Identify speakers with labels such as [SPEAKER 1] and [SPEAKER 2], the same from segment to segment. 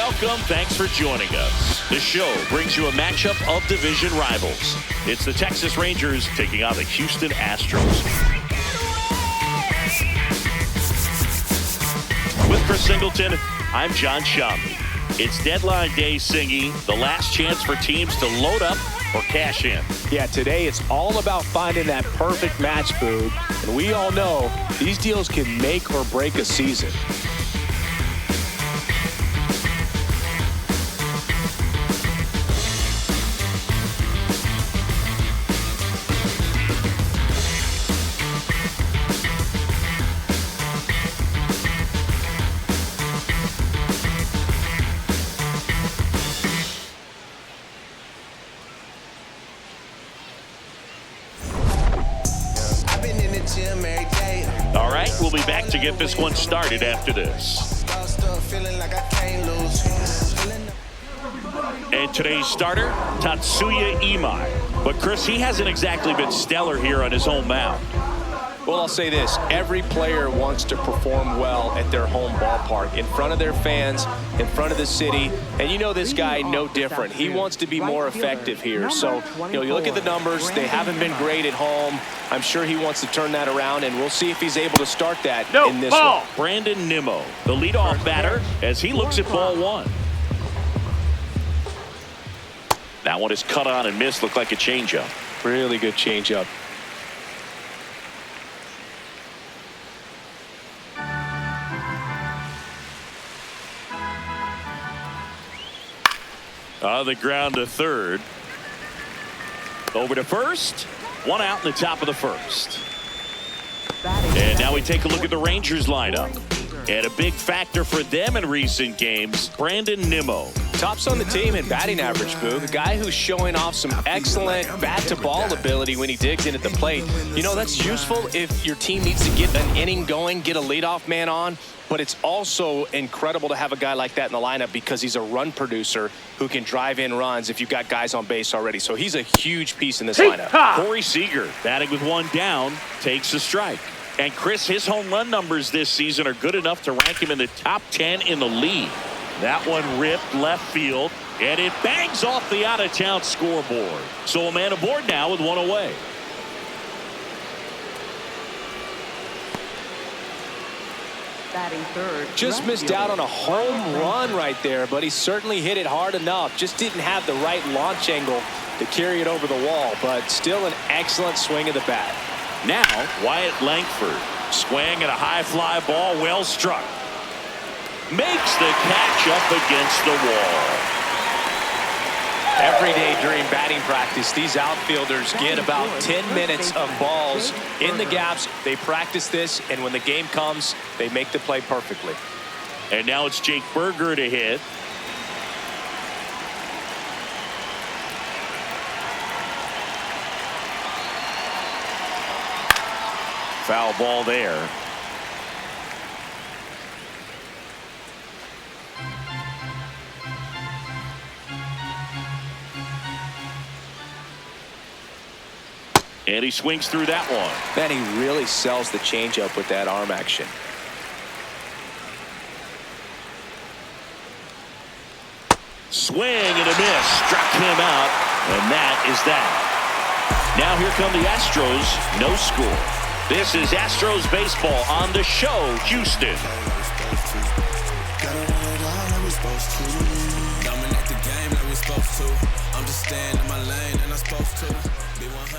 [SPEAKER 1] Welcome. Thanks for joining us. The show brings you a matchup of division rivals. It's the Texas Rangers taking on the Houston Astros. With Chris Singleton, I'm John Shamley. It's deadline day, Singy, the last chance for teams to load up or cash in.
[SPEAKER 2] Yeah, today it's all about finding that perfect match, Boog. And we all know these deals can make or break a season.
[SPEAKER 1] All right, we'll be back to get this one started after this. And today's starter, Tatsuya Imai. But Chris, he hasn't exactly been stellar here on his home mound.
[SPEAKER 2] Well, I'll say this. Every player wants to perform well at their home ballpark, in front of their fans, in front of the city. And you know this guy no different. He wants to be more effective here. So, you look at the numbers. They haven't been great at home. I'm sure he wants to turn that around, and we'll see if he's able to start that in this one.
[SPEAKER 1] Brandon Nimmo, the leadoff batter, as he looks at ball one. That one is cut on and missed. Looked like a changeup.
[SPEAKER 2] Really good changeup.
[SPEAKER 1] On the ground to third. Over to first. One out in the top of the first. And now we take a look at the Rangers lineup. And a big factor for them in recent games, Brandon Nimmo.
[SPEAKER 2] Tops on the team in batting average, Boog. A guy who's showing off some excellent bat-to-ball ability when he digs in at the plate. That's useful if your team needs to get an inning going, get a leadoff man on. But it's also incredible to have a guy like that in the lineup because he's a run producer who can drive in runs if you've got guys on base already. So he's a huge piece in this lineup.
[SPEAKER 1] Corey Seager, batting with one down, takes a strike. And Chris, his home run numbers this season are good enough to rank him in the top 10 in the league. That one ripped left field, and it bangs off the out-of-town scoreboard. So a man aboard now with one away.
[SPEAKER 2] Just missed out on a home run right there, but he certainly hit it hard enough. Just didn't have the right launch angle to carry it over the wall, but still an excellent swing of the bat.
[SPEAKER 1] Now, Wyatt Langford, swing at a high fly ball, well struck. Makes the catch up against the wall.
[SPEAKER 2] Every day during batting practice, these outfielders get about 10 minutes of balls in the gaps. They practice this, and when the game comes, they make the play perfectly.
[SPEAKER 1] And now it's Jake Berger to hit. Foul ball there. And he swings through that one.
[SPEAKER 2] Man, he really sells the changeup with that arm action.
[SPEAKER 1] Swing and a miss. Struck him out. And that is that. Now here come the Astros. No score. This is Astros baseball on the show, Houston.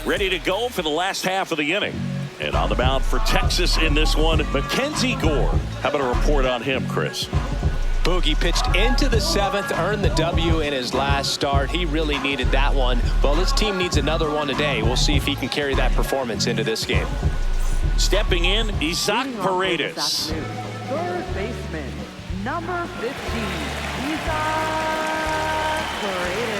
[SPEAKER 1] Ready to go for the last half of the inning. And on the mound for Texas in this one, Mackenzie Gore. How about a report on him, Chris?
[SPEAKER 2] Boogie pitched into the seventh, earned the W in his last start. He really needed that one. Well, this team needs another one today. We'll see if he can carry that performance into this game.
[SPEAKER 1] Stepping in, Isaac Paredes.
[SPEAKER 3] Third baseman, number 15, Isaac Paredes.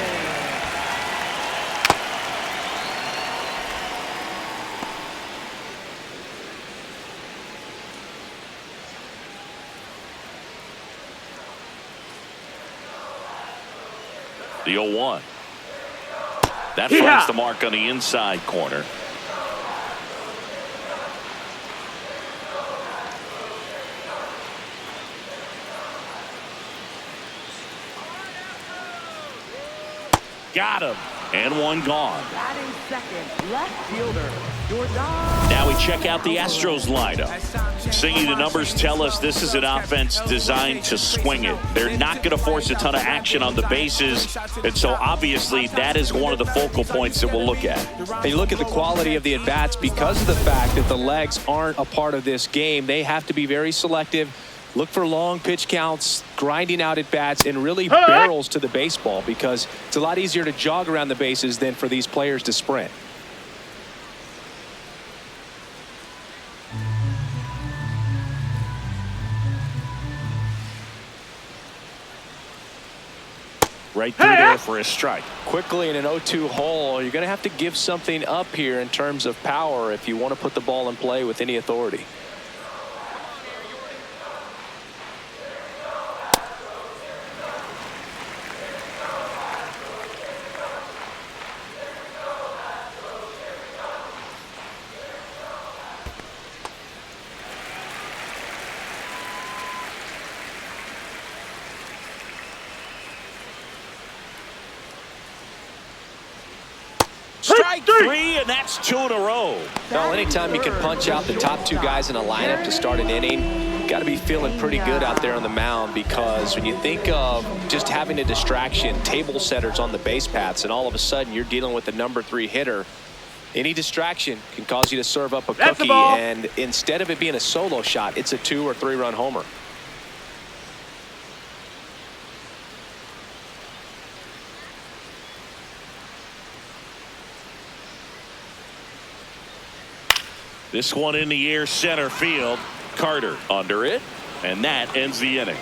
[SPEAKER 1] The 0-1. That finds the mark on the inside corner. Got him. And one gone.
[SPEAKER 3] Batting second, left fielder, Jordan.
[SPEAKER 1] Now we check out the Astros lineup. Singy, the numbers tell us this is an offense designed to swing it. They're not going to force a ton of action on the bases, and so obviously that is one of the focal points that we'll look at.
[SPEAKER 2] And you look at the quality of the at-bats because of the fact that the legs aren't a part of this game. They have to be very selective. Look for long pitch counts, grinding out at bats, and really barrels to the baseball, because it's a lot easier to jog around the bases than for these players to sprint.
[SPEAKER 1] Right through there for a strike.
[SPEAKER 2] Quickly in an 0-2 hole, you're going to have to give something up here in terms of power if you want to put the ball in play with any authority.
[SPEAKER 1] Strike three, and that's 2 in a row.
[SPEAKER 2] Well, anytime you can punch out the top two guys in a lineup to start an inning, you got to be feeling pretty good out there on the mound, because when you think of just having a distraction, table setters on the base paths, and all of a sudden you're dealing with the number 3 hitter, any distraction can cause you to serve up a cookie, and instead of it being a solo shot, it's a 2 or 3 run homer.
[SPEAKER 1] This one in the air, center field. Carter under it, and that ends the inning.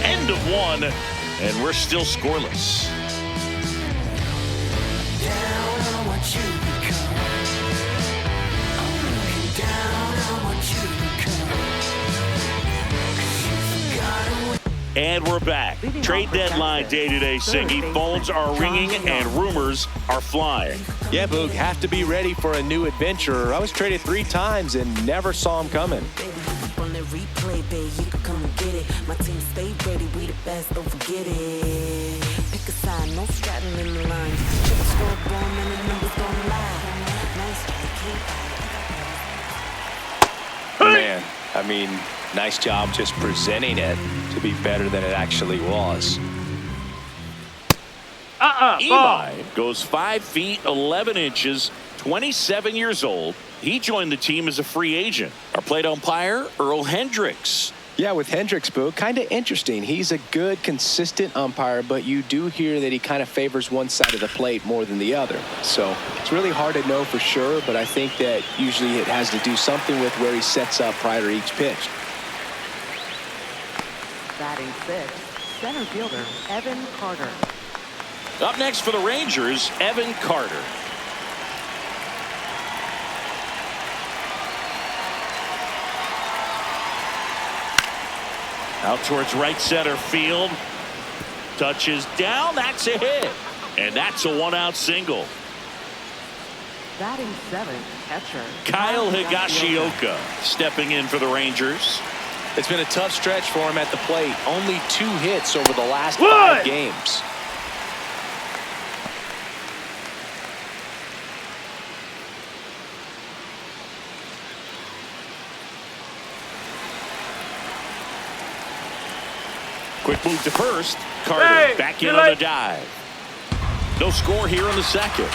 [SPEAKER 1] End of one, and we're still scoreless. And we're back. Trade deadline day today, Singy. Phones are ringing and rumors are flying.
[SPEAKER 2] Yeah, Boog, have to be ready for a new adventure. I was traded 3 times and never saw him coming. Man, I mean, nice job just presenting it to be better than it actually was.
[SPEAKER 1] Eli goes 5 feet 11 inches, 27 years old. He joined the team as a free agent. Our plate umpire, Earl Hendricks.
[SPEAKER 2] Yeah, with Hendricks, Boo, kind of interesting. He's a good, consistent umpire, but you do hear that he kind of favors one side of the plate more than the other. So it's really hard to know for sure, but I think that usually it has to do something with where he sets up prior to each pitch.
[SPEAKER 3] Batting sixth, center fielder, Evan Carter.
[SPEAKER 1] Up next for the Rangers, Evan Carter. Out towards right center field. Touches down. That's a hit. And that's a 1-out single.
[SPEAKER 3] Batting seventh, catcher,
[SPEAKER 1] Kyle Higashioka stepping in for the Rangers.
[SPEAKER 2] It's been a tough stretch for him at the plate. Only 2 hits over the last 5 games.
[SPEAKER 1] Quick move to first. Carter back in on the dive. No score here in the second.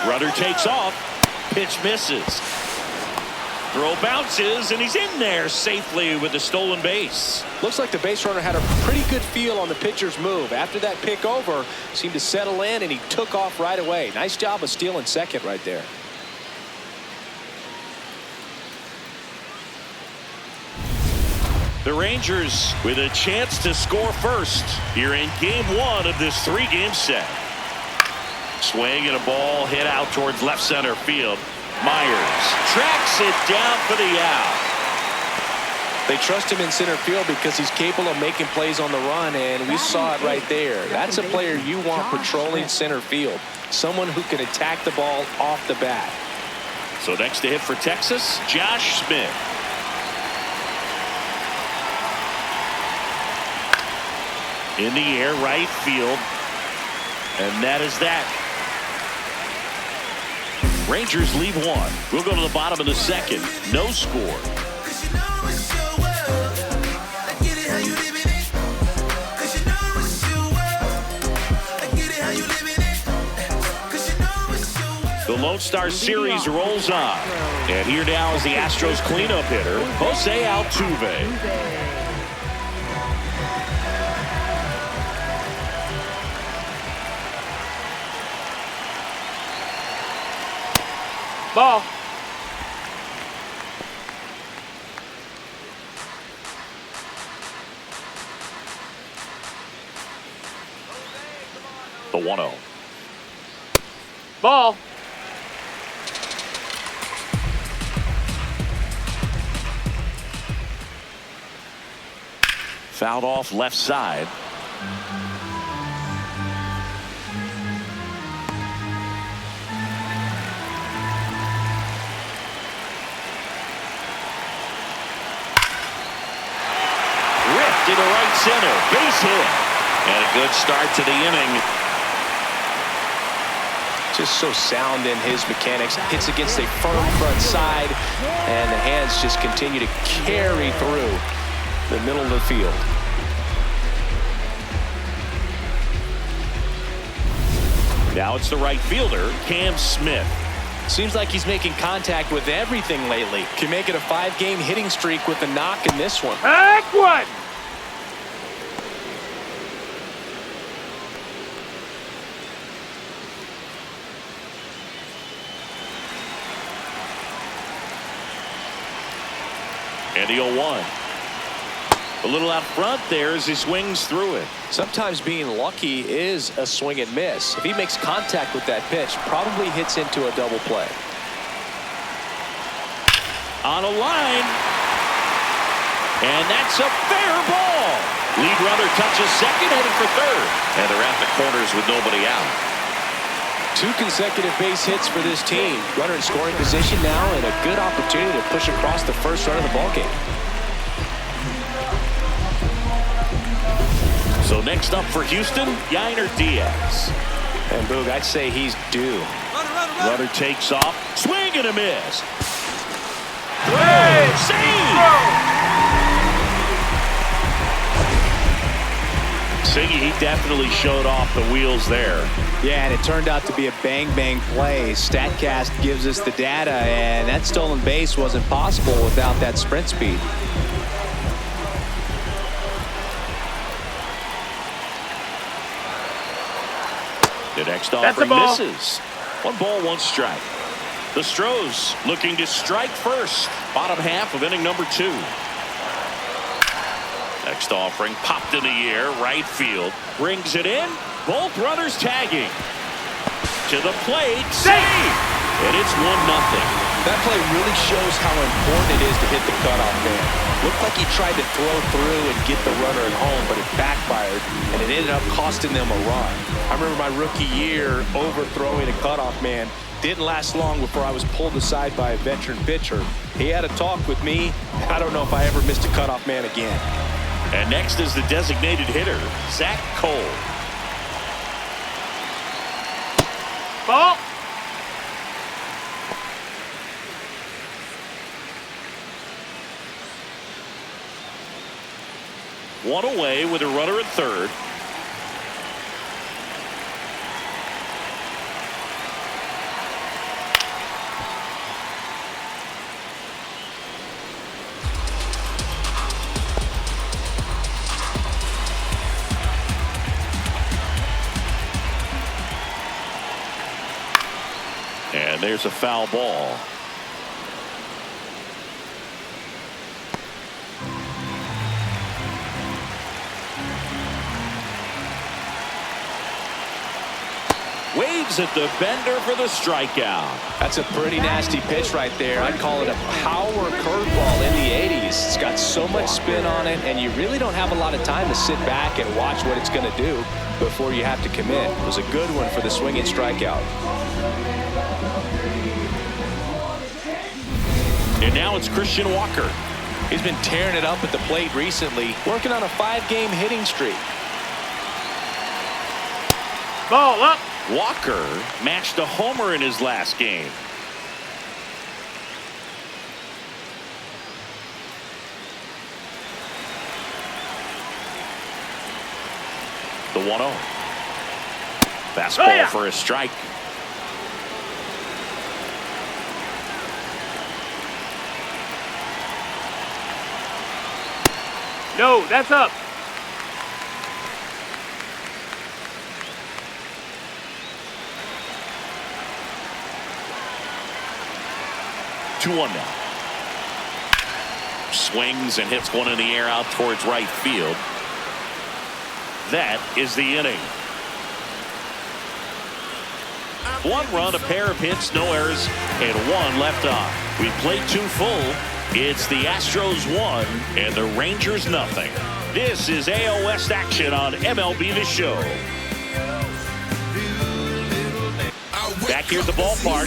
[SPEAKER 1] Runner takes off. Pitch misses. Throw bounces, and he's in there safely with the stolen base.
[SPEAKER 2] Looks like the base runner had a pretty good feel on the pitcher's move. After that pick over, seemed to settle in, and he took off right away. Nice job of stealing second right there.
[SPEAKER 1] The Rangers with a chance to score first here in game 1 of this 3-game set. Swing and a ball hit out towards left center field. Myers tracks it down for the out.
[SPEAKER 2] They trust him in center field because he's capable of making plays on the run, and we saw it right there. That's a player you want patrolling center field. Someone who can attack the ball off the bat.
[SPEAKER 1] So next to hit for Texas, Josh Smith. In the air, right field. And that is that. Rangers lead one. We'll go to the bottom of the second. No score. The Lone Star Series rolls on. And here now is the Astros cleanup hitter, Jose Altuve.
[SPEAKER 4] Ball.
[SPEAKER 1] The 1-0.
[SPEAKER 4] Ball.
[SPEAKER 1] Fouled off left side. Ripped into right center. Base hit. And a good start to the inning.
[SPEAKER 2] Just so sound in his mechanics. Hits against a firm front side, and the hands just continue to carry through the middle of the field.
[SPEAKER 1] Now it's the right fielder, Cam Smith.
[SPEAKER 2] Seems like he's making contact with everything lately. Can make it a 5-game hitting streak with a knock in this one.
[SPEAKER 4] Back one.
[SPEAKER 1] And the 0-1. A little out front there as he swings through it.
[SPEAKER 2] Sometimes being lucky is a swing and miss. If he makes contact with that pitch, probably hits into a double play.
[SPEAKER 1] On a line. And that's a fair ball. Lead runner touches second, heading for third. And they're at the corners with nobody out.
[SPEAKER 2] 2 consecutive base hits for this team. Runner in scoring position now, and a good opportunity to push across the first run of the ballgame.
[SPEAKER 1] So next up for Houston, Yainer Diaz.
[SPEAKER 2] And Boog, I'd say he's due.
[SPEAKER 1] Runner takes off. Swing and a miss.
[SPEAKER 4] Hey,
[SPEAKER 1] Save! Siggy, he definitely showed off the wheels there.
[SPEAKER 5] Yeah, and it turned out to be a bang-bang play. StatCast gives us the data, and that stolen base wasn't possible without that sprint speed.
[SPEAKER 1] The next offering misses. 1 ball, 1 strike. The Astros looking to strike first. Bottom half of inning number 2. Next offering popped in the air, right field. Brings it in. Both runners tagging. To the plate. Save! And it's 1-0.
[SPEAKER 2] That play really shows how important it is to hit the cutoff man. Looked like he tried to throw through and get the runner at home, but it backfired, and it ended up costing them a run. I remember my rookie year overthrowing a cutoff man. Didn't last long before I was pulled aside by a veteran pitcher. He had a talk with me. I don't know if I ever missed a cutoff man again.
[SPEAKER 1] And next is the designated hitter, Zach Cole.
[SPEAKER 4] Ball.
[SPEAKER 1] One away with a runner at third. And there's a foul ball. Waves at the bender for the strikeout.
[SPEAKER 2] That's a pretty nasty pitch right there. I'd call it a power curveball in the 80s. It's got so much spin on it, and you really don't have a lot of time to sit back and watch what it's going to do before you have to commit. It was a good one for the swinging strikeout.
[SPEAKER 1] And now it's Christian Walker.
[SPEAKER 2] He's been tearing it up at the plate recently, working on a 5-game hitting streak.
[SPEAKER 4] Ball up.
[SPEAKER 1] Walker matched a homer in his last game. The 1-0. Fastball for a strike.
[SPEAKER 4] No, that's up.
[SPEAKER 1] Two one now. Swings and hits one in the air out towards right field. That is the inning. One run, a pair of hits, no errors, and one left on. We played two full. It's the Astros 1 and the Rangers nothing. This is AL West action on MLB The Show. Back here at the ballpark,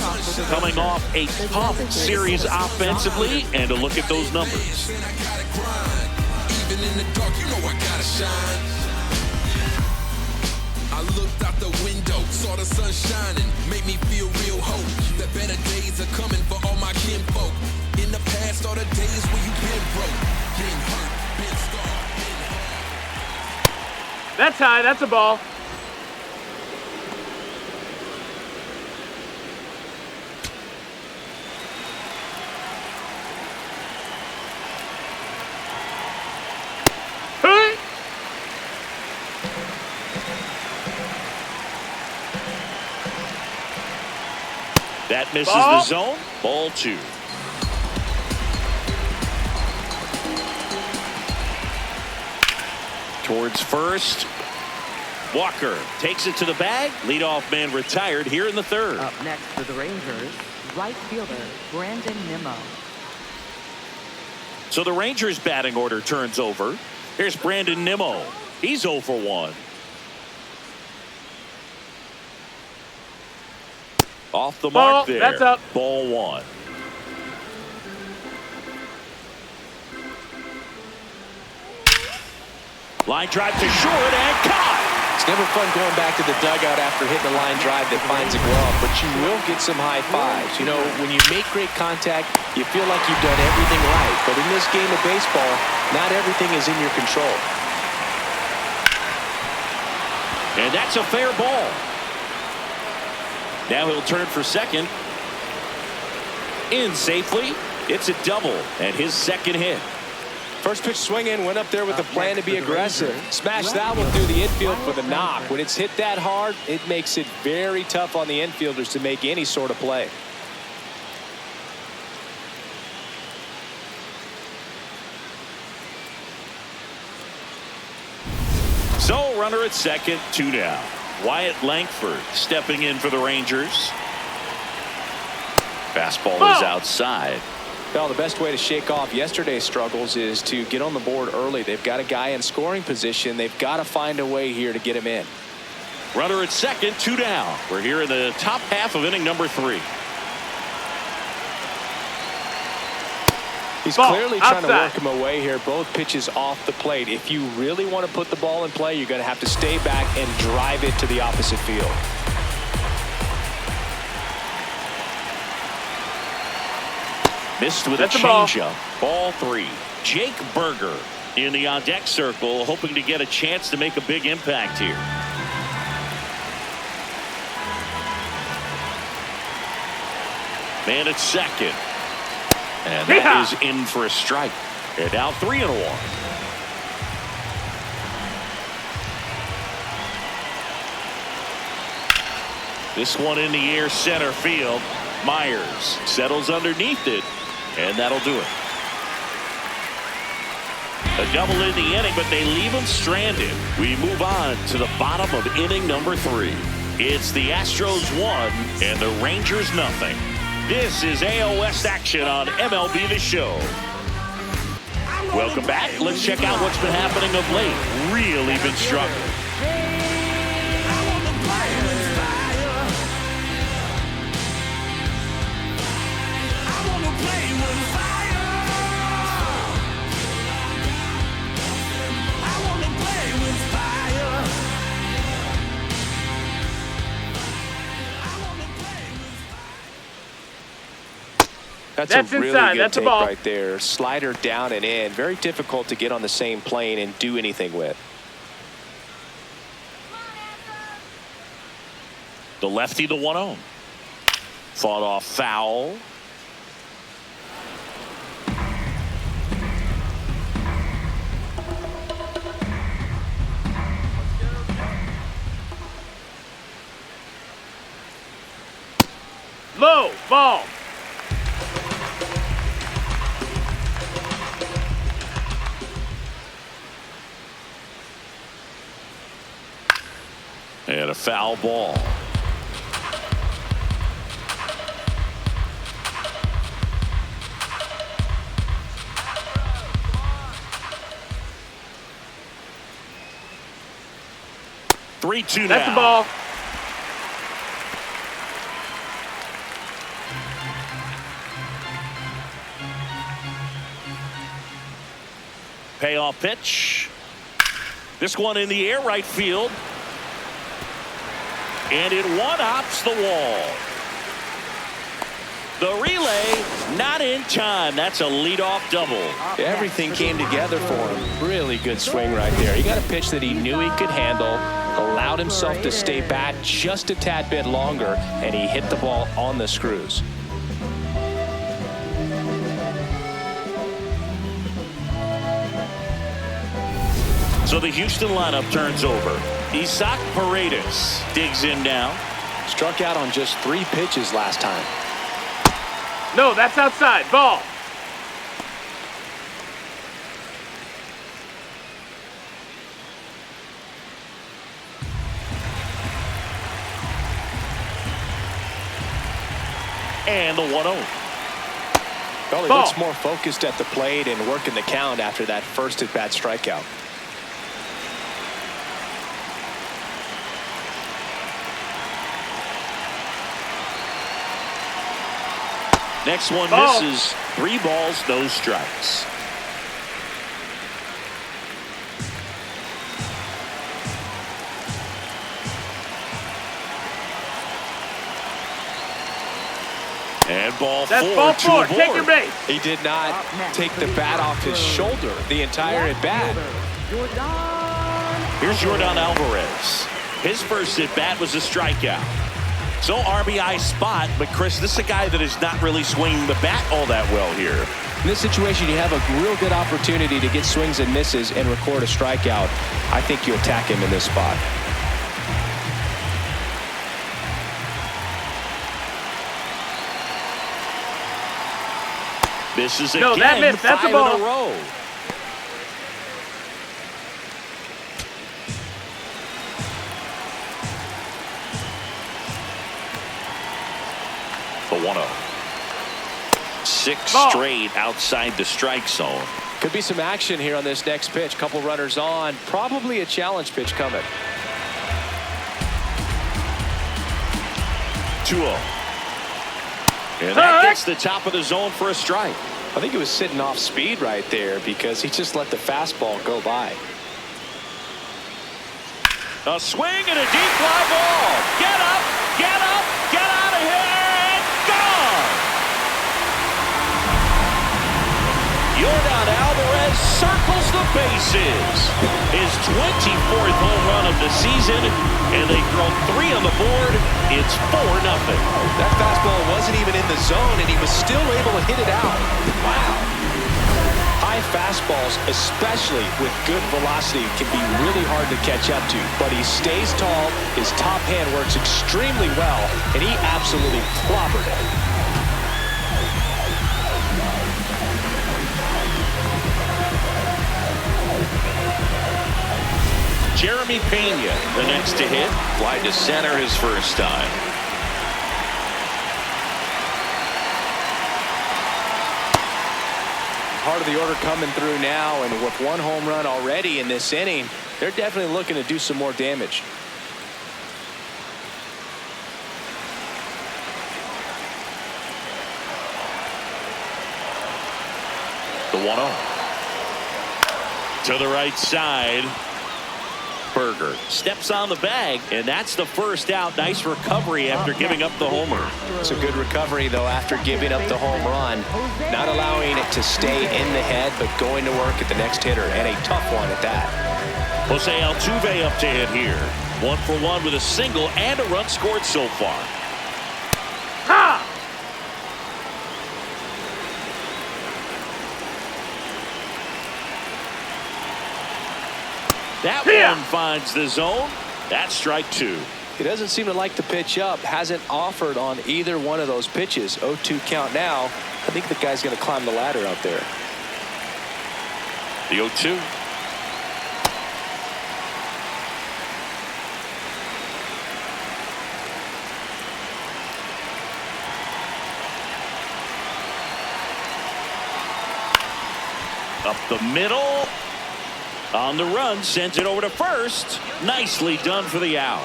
[SPEAKER 1] coming off a tough series offensively, and a look at those numbers.
[SPEAKER 6] I looked out the window, saw the sun shining, made me feel real hope that better days are coming for all my kinfolk. In the past, all the days where you been broke, been hurt, been scarred, been hurt.
[SPEAKER 4] That's high. That's a ball. Hey!
[SPEAKER 1] That misses the zone. Ball 2. Towards first. Walker takes it to the bag. Leadoff man retired here in the third.
[SPEAKER 3] Up next for the Rangers, right fielder Brandon Nimmo.
[SPEAKER 1] So the Rangers batting order turns over. Here's Brandon Nimmo. He's 0 for 1. Off the mark there.
[SPEAKER 4] That's up.
[SPEAKER 1] Ball 1. Line drive to short and caught.
[SPEAKER 2] It's never fun going back to the dugout after hitting a line drive that finds a glove, but you will get some high fives. You know, when you make great contact, you feel like you've done everything right. But in this game of baseball, not everything is in your control.
[SPEAKER 1] And that's a fair ball. Now he'll turn for second. In safely. It's a double and his second hit.
[SPEAKER 2] First pitch swinging, went up there with a plan to be aggressive. Smashed that one through the infield for the knock. When it's hit that hard, it makes it very tough on the infielders to make any sort of play.
[SPEAKER 1] So runner at second, 2 down. Wyatt Langford stepping in for the Rangers. Fastball is outside.
[SPEAKER 2] Well, the best way to shake off yesterday's struggles is to get on the board early. They've got a guy in scoring position. They've got to find a way here to get him in.
[SPEAKER 1] Runner at second, 2 down. We're here in the top half of inning number 3.
[SPEAKER 2] He's clearly trying to work him away here. Both pitches off the plate. If you really want to put the ball in play, you're going to have to stay back and drive it to the opposite field.
[SPEAKER 1] Missed with a changeup. Ball 3. Jake Berger in the on-deck circle, hoping to get a chance to make a big impact here. Man at second. And that is in for a strike. And now 3-1. This one in the air, center field. Myers settles underneath it, and that'll do it. A double in the inning, but they leave him stranded. We move on to the bottom of inning number 3. It's the Astros 1 and the Rangers nothing. This is AL West action on MLB The Show. Welcome back. Let's check out what's been happening of late. Really been struggling.
[SPEAKER 2] That's
[SPEAKER 4] That's
[SPEAKER 2] a really
[SPEAKER 4] inside.
[SPEAKER 2] good
[SPEAKER 4] That's a
[SPEAKER 2] take
[SPEAKER 4] ball.
[SPEAKER 2] right there. Slider down and in. Very difficult to get on the same plane and do anything with.
[SPEAKER 1] The lefty, the 1-0. Fought off foul.
[SPEAKER 4] Low ball.
[SPEAKER 1] And a foul ball. Three-two now.
[SPEAKER 4] That's the ball.
[SPEAKER 1] Payoff pitch. This one in the air, right field. And it one-hops the wall. The relay not in time. That's a leadoff double.
[SPEAKER 2] Everything came together for him. Really good swing right there. He got a pitch that he knew he could handle, allowed himself to stay back just a tad bit longer, and he hit the ball on the screws.
[SPEAKER 1] So the Houston lineup turns over. Isaac Paredes digs in now.
[SPEAKER 2] Struck out on just 3 pitches last time.
[SPEAKER 4] No, that's outside. Ball.
[SPEAKER 1] And the 1-0.
[SPEAKER 2] Well, he
[SPEAKER 4] Ball.
[SPEAKER 2] looks more focused at the plate and working the count after that first at-bat strikeout.
[SPEAKER 1] Next one
[SPEAKER 4] Ball.
[SPEAKER 1] misses. 3 balls, no strikes. And ball
[SPEAKER 4] That's
[SPEAKER 1] 4
[SPEAKER 4] ball
[SPEAKER 1] to
[SPEAKER 4] 4.
[SPEAKER 1] a board.
[SPEAKER 4] Take your base.
[SPEAKER 2] He did not take the bat off his shoulder the entire at-bat.
[SPEAKER 1] Here's Jordan Alvarez. His first at-bat was a strikeout. So RBI spot, but Chris, this is a guy that is not really swinging the bat all that well here.
[SPEAKER 2] In this situation, you have a real good opportunity to get swings and misses and record a strikeout. I think you attack him in this spot.
[SPEAKER 1] This is again
[SPEAKER 4] No, that missed. That's a
[SPEAKER 1] 5
[SPEAKER 4] ball.
[SPEAKER 1] in a row. The 1-0. 6
[SPEAKER 4] Ball.
[SPEAKER 1] straight outside the strike zone.
[SPEAKER 2] Could be some action here on this next pitch. Couple runners on. Probably a challenge pitch coming.
[SPEAKER 1] 2-0. And that gets the top of the zone for a strike.
[SPEAKER 2] I think he was sitting off speed right there because he just let the fastball go by.
[SPEAKER 1] A swing and a deep fly ball. Get up, get up, get out of here, and gone. Jordan Alvarez circles the bases. His 24th home run of the season, and they throw 3 on the board. It's 4-0.
[SPEAKER 2] That fastball wasn't even in the zone, and he was still able to hit it out. Wow. High fastballs, especially with good velocity, can be really hard to catch up to. But he stays tall, his top hand works extremely well, and he absolutely clobbered it.
[SPEAKER 1] Jeremy Pena, the next to hit. Fly to center his first time.
[SPEAKER 2] Part of the order coming through now, and with 1 home run already in this inning, they're definitely looking to do some more damage.
[SPEAKER 1] The 1-0. To the right side. Berger steps on the bag, and that's the first out. Nice recovery after giving up the homer.
[SPEAKER 5] It's a good recovery, though, after giving up the home run. Not allowing it to stay in the head, but going to work at the next hitter, and a tough one at that.
[SPEAKER 1] Jose Altuve up to hit here. 1 for 1 with a single and a run scored so far.
[SPEAKER 4] Ha!
[SPEAKER 1] That one finds the zone. That's strike 2.
[SPEAKER 5] He doesn't seem to like to pitch up. Hasn't offered on either one of those pitches. 0-2 count now. I think the guy's going to climb the ladder out there.
[SPEAKER 1] The 0-2. Up the middle. On the run, sends it over to first. Nicely done for the out.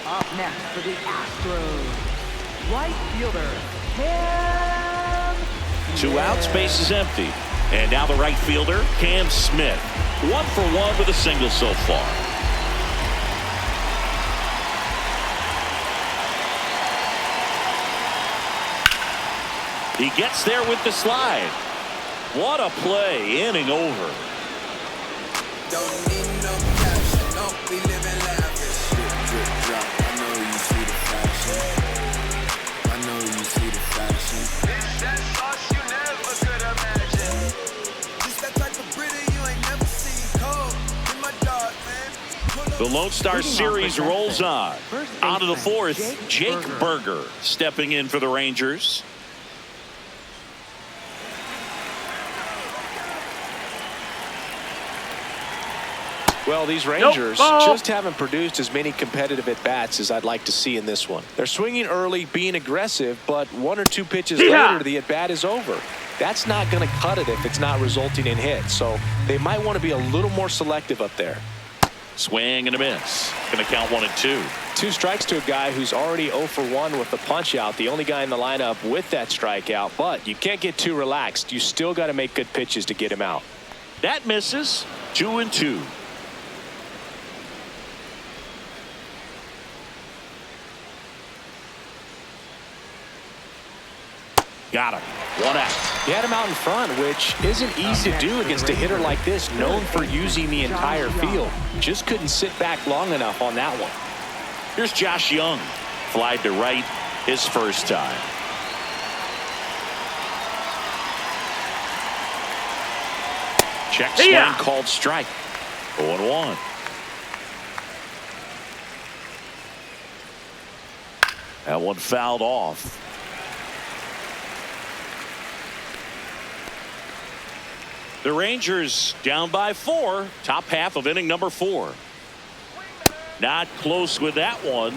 [SPEAKER 3] Up next for the Astros, right fielder, Cam.
[SPEAKER 1] 2 outs, base is empty. And now the right fielder, Cam Smith. 1 for 1 with a single so far. He gets there with the slide. What a play, inning over.
[SPEAKER 6] Don't need no caption, no, we live in lavish. Drip, drop, I know you see the fashion. I know you see the fashion. It's that sauce you never could imagine. It's that type of pretty you ain't never seen. Cold in my dark, man.
[SPEAKER 1] The Lone Star Series rolls on. On to the 4th, Jake Berger stepping in for the Rangers.
[SPEAKER 5] Well, these Rangers just haven't produced as many competitive at-bats as I'd like to see in this one. They're swinging early, being aggressive, but 1 or 2 pitches later, the at-bat is over. That's not going to cut it if it's not resulting in hits. So they might want to be a little more selective up there.
[SPEAKER 1] Swing and a miss. Going to count 1 and 2.
[SPEAKER 5] 2 strikes to a guy who's already 0 for 1 with the punch out. The only guy in the lineup with that strikeout. But you can't get too relaxed. You still got to make good pitches to get him out.
[SPEAKER 1] That misses. 2 and 2. Got him. 1 out.
[SPEAKER 5] He had him out in front, which isn't easy to do against a hitter like this, known for using the entire field. Just couldn't sit back long enough on that one.
[SPEAKER 1] Here's Josh Young. Flied to right his first time. Check swing called strike. 0-1. That one fouled off. The Rangers down by 4. Top half of inning number 4. Not close with that one.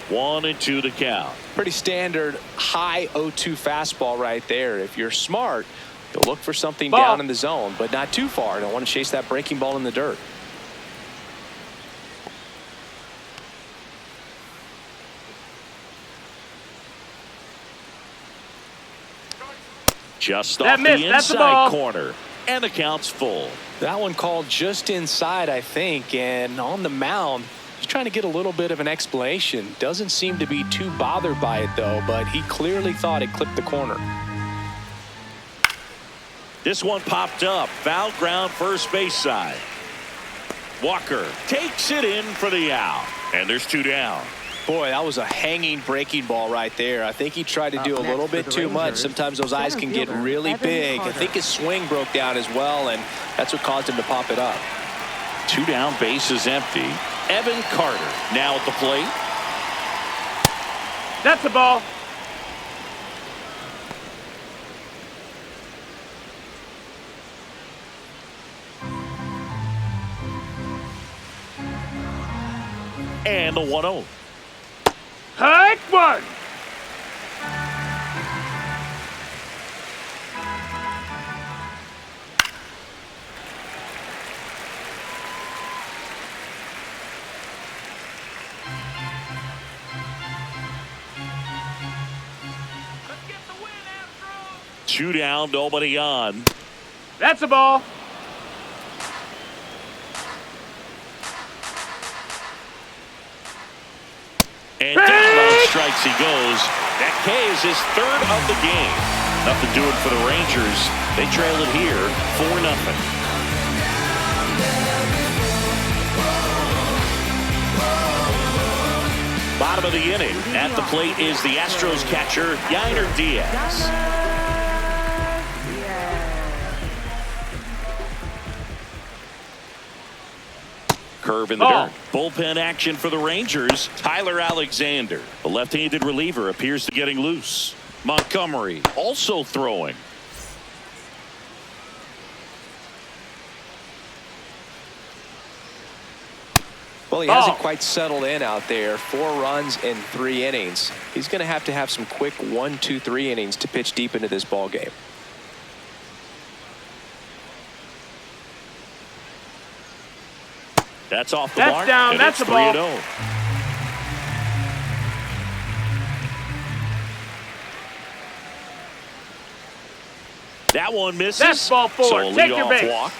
[SPEAKER 1] 1 and 2 to count.
[SPEAKER 5] Pretty standard high 0-2 fastball right there. If you're smart, you'll look for something down in the zone, but not too far. Don't want to chase that breaking ball in the dirt.
[SPEAKER 1] Just off the inside corner. And the count's full.
[SPEAKER 5] That one called just inside, I think, and on the mound, he's trying to get a little bit of an explanation. Doesn't seem to be too bothered by it, though, but he clearly thought it clipped the corner.
[SPEAKER 1] This one popped up. Foul ground, first base side. Walker takes it in for the out. And there's 2 down.
[SPEAKER 5] Boy, that was a hanging breaking ball right there. I think he tried to do a little bit too much. Sometimes those eyes can get really big. I think his swing broke down as well, and that's what caused him to pop it up.
[SPEAKER 1] 2 down, base is empty. Evan Carter now at the plate.
[SPEAKER 4] That's a ball.
[SPEAKER 1] And the 1-0.
[SPEAKER 4] Hike one.
[SPEAKER 6] Let's get the win, Astros.
[SPEAKER 1] 2 down, nobody on.
[SPEAKER 4] That's a ball.
[SPEAKER 1] And down on strikes he goes. That K is his third of the game. Nothing doing for the Rangers. They trail it here 4-0. Bottom of the inning. At the plate is the Astros catcher, Yainer Diaz. Curve in the dirt. Bullpen action for the Rangers. Tyler Alexander. The left-handed reliever appears to be getting loose. Montgomery also throwing.
[SPEAKER 5] Well, he hasn't quite settled in out there. 4 runs in 3 innings. He's going to have some quick 1, 2, 3 innings to pitch deep into this ball game.
[SPEAKER 1] That's off the mark.
[SPEAKER 4] Down. That's a ball.
[SPEAKER 1] 3-0. That one misses.
[SPEAKER 4] That's ball 4.
[SPEAKER 1] So a
[SPEAKER 4] Take your
[SPEAKER 1] leadoff
[SPEAKER 4] base.
[SPEAKER 1] walk.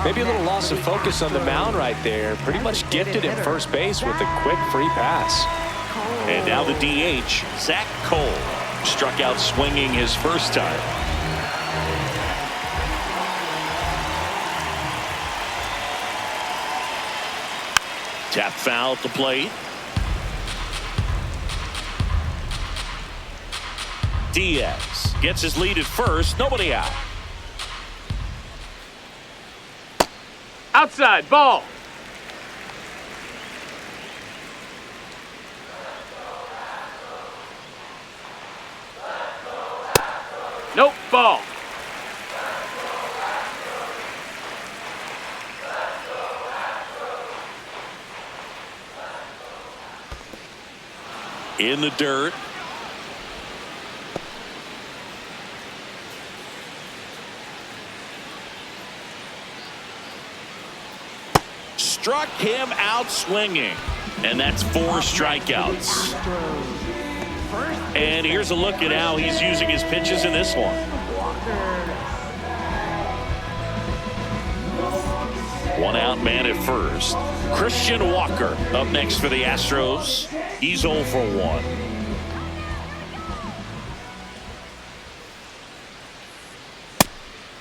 [SPEAKER 5] Maybe a little loss of focus on the mound right there. Pretty much gifted at first base with a quick free pass.
[SPEAKER 1] And now the DH, Zach Cole, struck out swinging his first time. Tap foul at the plate. Diaz gets his lead at first. Nobody out.
[SPEAKER 4] Outside, ball. Nope, ball.
[SPEAKER 1] In the dirt. Struck him out swinging. And that's 4 strikeouts. And here's a look at how he's using his pitches in this one. 1 out man at first. Christian Walker up next for the Astros. He's 0 for 1.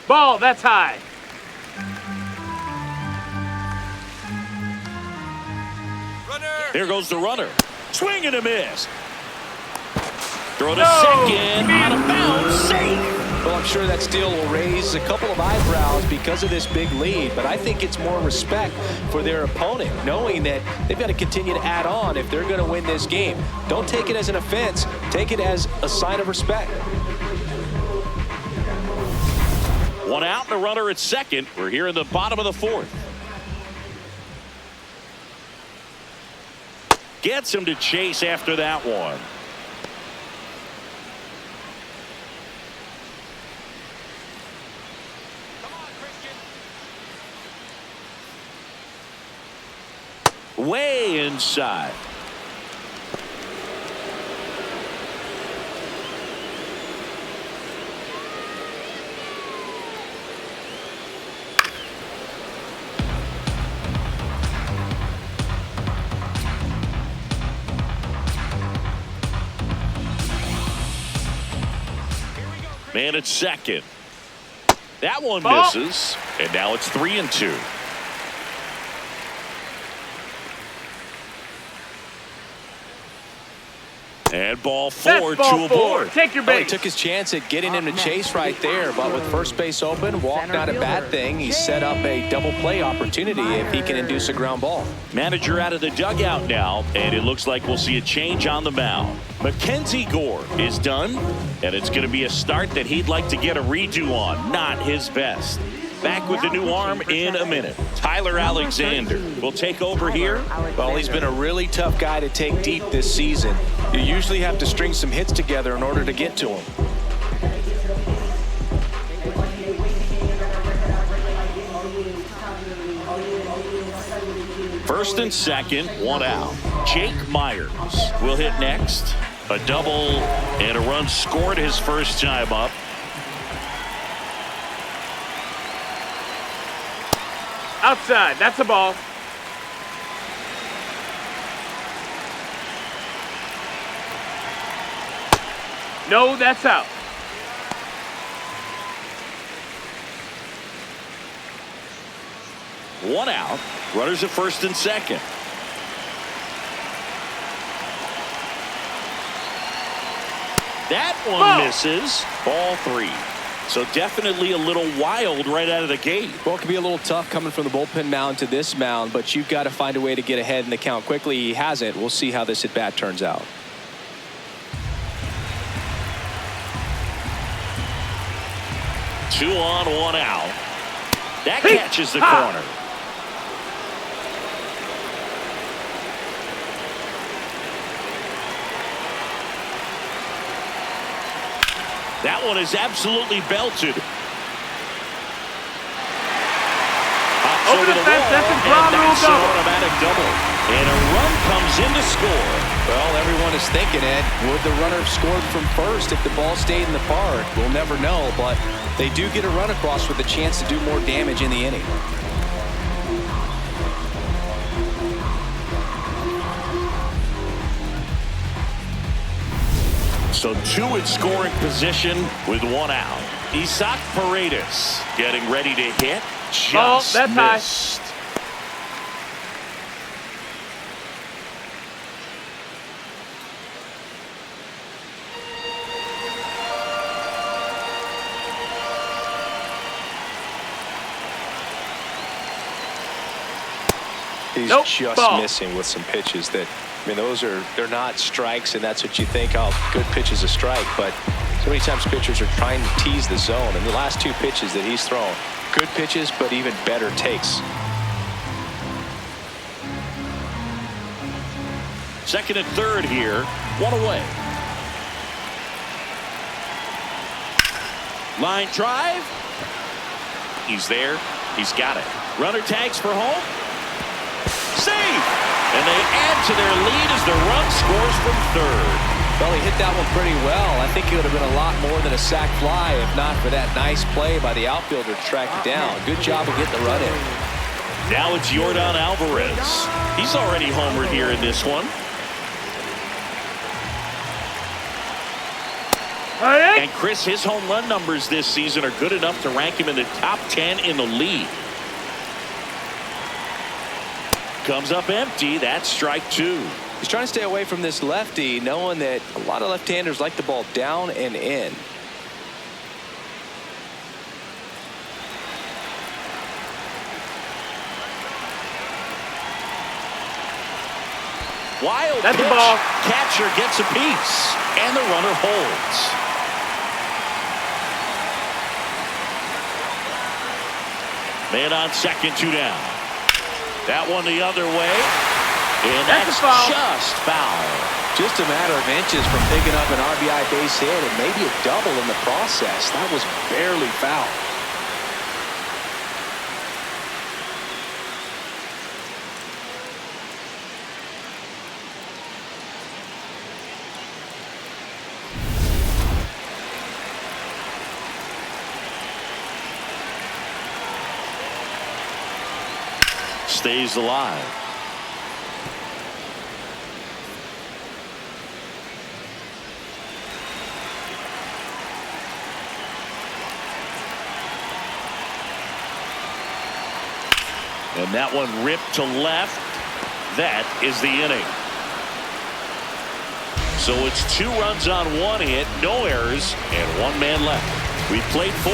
[SPEAKER 4] Ball, that's high.
[SPEAKER 1] Here goes the runner. Swing and a miss. Throw to second. Out of bounds. Safe.
[SPEAKER 5] Well, I'm sure that steal will raise a couple of eyebrows because of this big lead, but I think it's more respect for their opponent, knowing that they've got to continue to add on if they're going to win this game. Don't take it as an offense. Take it as a sign of respect.
[SPEAKER 1] 1 out and a runner at second. We're here in the bottom of the 4th. Gets him to chase after that one. Way inside. Man at second. That one misses. And now it's 3-2. And ball 4 to aboard.
[SPEAKER 4] Take your base.
[SPEAKER 5] Well, he took his chance at getting him to chase right there, but with first base open, walk not a bad thing. He set up a double play opportunity if he can induce a ground ball.
[SPEAKER 1] Manager out of the dugout now, and it looks like we'll see a change on the mound. Mackenzie Gore is done, and it's going to be a start that he'd like to get a redo on. Not his best. Back with the new arm in a minute. Tyler Alexander will take over here.
[SPEAKER 5] Well, he's been a really tough guy to take deep this season. You usually have to string some hits together in order to get to him.
[SPEAKER 1] First and second, 1 out. Jake Myers will hit next. A double and a run scored his first time up.
[SPEAKER 4] Outside, that's a ball. No, that's out.
[SPEAKER 1] One out. Runners at first and second. That one misses. Ball 3. So definitely a little wild right out of the gate.
[SPEAKER 2] Well, it can be a little tough coming from the bullpen mound to this mound, but you've got to find a way to get ahead in the count quickly. He hasn't. We'll see how this at-bat turns out.
[SPEAKER 1] Two on, one out. That catches the corner. That one is absolutely belted.
[SPEAKER 4] Over the fence, that's a ground rule
[SPEAKER 1] That's an
[SPEAKER 4] double.
[SPEAKER 1] automatic double. And a run comes in to score.
[SPEAKER 2] Well, everyone is thinking it. Would the runner have scored from first if the ball stayed in the park? We'll never know, but they do get a run across with a chance to do more damage in the inning.
[SPEAKER 1] So two in scoring position with one out. Isaac Paredes getting ready to hit. Just
[SPEAKER 4] that's high.
[SPEAKER 1] missed.
[SPEAKER 5] He's just missing with some pitches that, I mean, they're not strikes, and that's what you think, oh, good pitch is a strike, but so many times pitchers are trying to tease the zone, and the last two pitches that he's thrown, good pitches, but even better takes.
[SPEAKER 1] Second and third here. One away. Line drive. He's there. He's got it. Runner tags for home. Safe. And they add to their lead as the run scores from third.
[SPEAKER 2] Well, he hit that one pretty well. I think it would have been a lot more than a sac fly if not for that nice play by the outfielder to track it down. Good job of getting the run in.
[SPEAKER 1] Now it's Yordan Alvarez. He's already homered here in this one. And Chris, his home run numbers this season are good enough to rank him in the top 10 in the league. Comes up empty. That's strike two.
[SPEAKER 2] He's trying to stay away from this lefty, knowing that a lot of left-handers like the ball down and in.
[SPEAKER 1] Wild
[SPEAKER 4] That's
[SPEAKER 1] pitch.
[SPEAKER 4] the ball.
[SPEAKER 1] Catcher gets a piece, and the runner holds. Man on second, two down. That one the other way, and that's
[SPEAKER 4] foul.
[SPEAKER 1] just foul.
[SPEAKER 2] Just a matter of inches from picking up an RBI base hit and maybe a double in the process. That was barely foul.
[SPEAKER 1] Stays alive. And that one ripped to left. That is the inning. So it's 2 runs on 1 hit, no errors, and 1 man left. We played 4.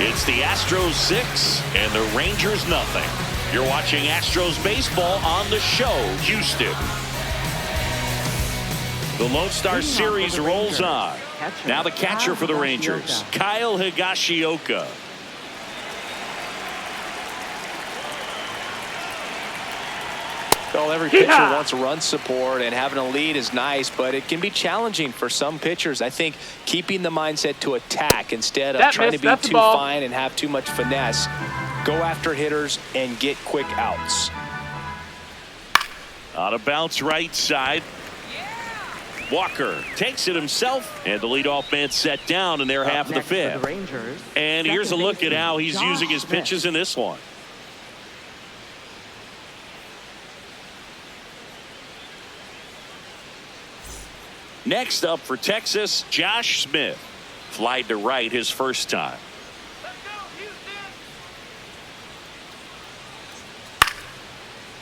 [SPEAKER 1] It's the Astros 6 and the Rangers nothing. You're watching Astros baseball on the show, Houston. The Lone Star Series rolls on. Now the catcher for the Rangers, Kyle Higashioka.
[SPEAKER 2] Well, every pitcher wants run support, and having a lead is nice, but it can be challenging for some pitchers. I think keeping the mindset to attack instead of trying to be too fine and have too much finesse. Go after hitters and get quick outs.
[SPEAKER 1] On a bounce right side. Walker takes it himself, and the leadoff man set down in their half of the fifth. And here's a look at how he's using his pitches in this one. Next up for Texas, Josh Smith. Flied to right his first time.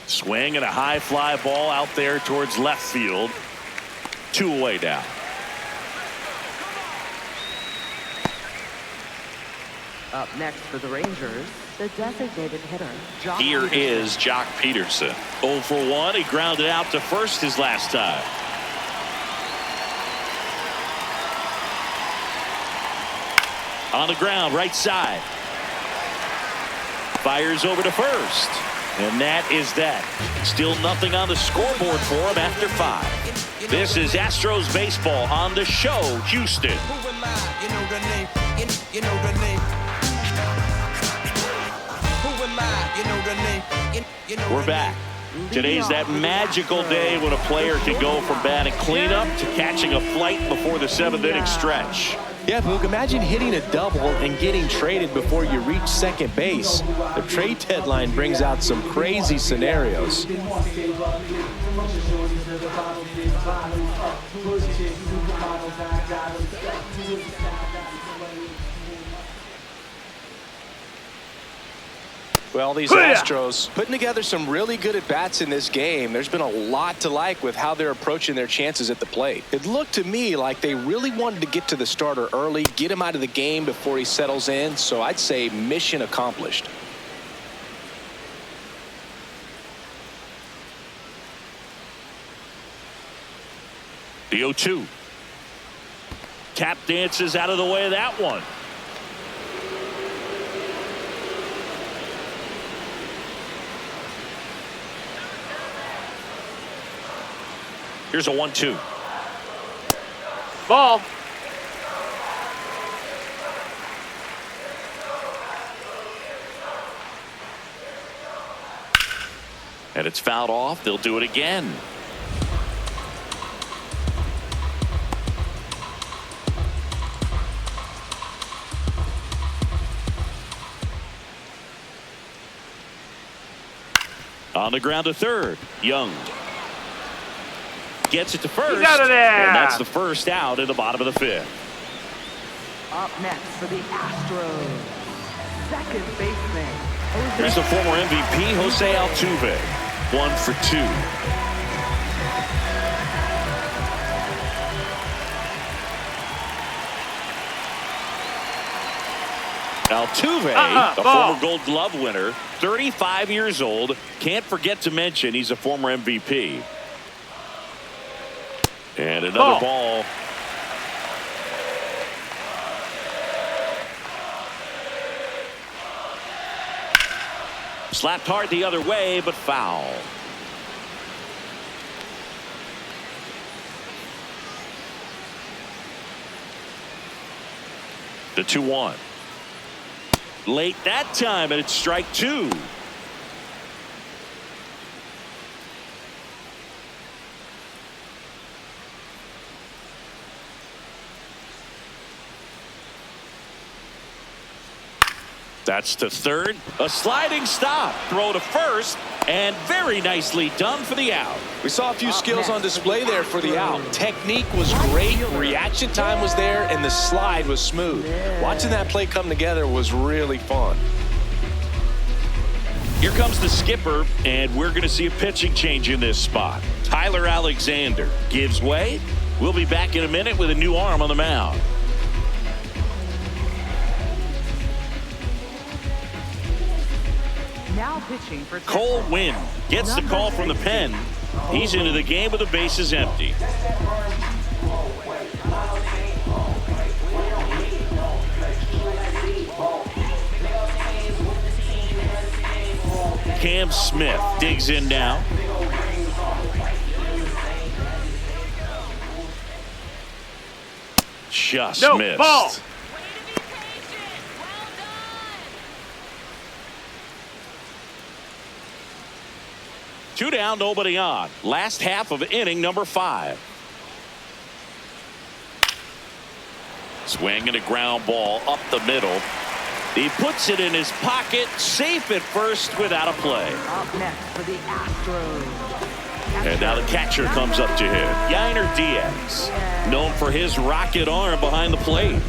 [SPEAKER 1] Swing and a high fly ball out there towards left field. 2 away now.
[SPEAKER 3] Up next for the Rangers, the designated hitter, Jock
[SPEAKER 1] Here
[SPEAKER 3] Peterson.
[SPEAKER 1] is Jock Peterson. 0 for 1. He grounded out to first his last time. On the ground, right side. Fires over to first. And that is that. Still nothing on the scoreboard for him after 5. This is Astros baseball on the show, Houston.
[SPEAKER 6] Who am I? You know the name. You know the name. Who am I? You know the name. You know
[SPEAKER 1] We're back. Today's that magical day when a player can go from batting cleanup to catching a flight before the 7th inning stretch.
[SPEAKER 5] Yeah, Boog, imagine hitting a double and getting traded before you reach second base. The trade deadline brings out some crazy scenarios. Well, these Astros putting together some really good at-bats in this game. There's been a lot to like with how they're approaching their chances at the plate. It looked to me like they really wanted to get to the starter early, get him out of the game before he settles in. So I'd say mission accomplished.
[SPEAKER 1] The 0-2. Tap dances out of the way of that one. Here's a 1-2.
[SPEAKER 4] Ball.
[SPEAKER 1] And it's fouled off. They'll do it again. On the ground to third. Young. Gets it to first.
[SPEAKER 4] He's out of there.
[SPEAKER 1] And that's the first out in the bottom of the 5th.
[SPEAKER 3] Up next for the Astros, second baseman.
[SPEAKER 1] Here's the former MVP, Jose Altuve. 1 for 2. Altuve, a former Gold Glove winner, 35 years old. Can't forget to mention he's a former MVP. And another ball. Slapped hard the other way, but foul. The 2-1. Late that time, and it's strike 2. That's to third. A sliding stop. Throw to first. And very nicely done for the out.
[SPEAKER 5] We saw a few skills on display there for the out. Technique was great. Reaction time was there. And the slide was smooth. Watching that play come together was really fun.
[SPEAKER 1] Here comes the skipper. And we're going to see a pitching change in this spot. Tyler Alexander gives way. We'll be back in a minute with a new arm on the mound.
[SPEAKER 3] Now pitching for
[SPEAKER 1] Cole Winn gets the call from the pen. He's into the game with the bases empty. Cam Smith digs in now. Just missed.
[SPEAKER 4] Ball.
[SPEAKER 1] Two down, nobody on. Last half of inning number 5. Swing and a ground ball up the middle. He puts it in his pocket, safe at first without a play.
[SPEAKER 3] Up next for the Astros,
[SPEAKER 1] And now the catcher comes up to him. Yainer Diaz, known for his rocket arm behind the plate.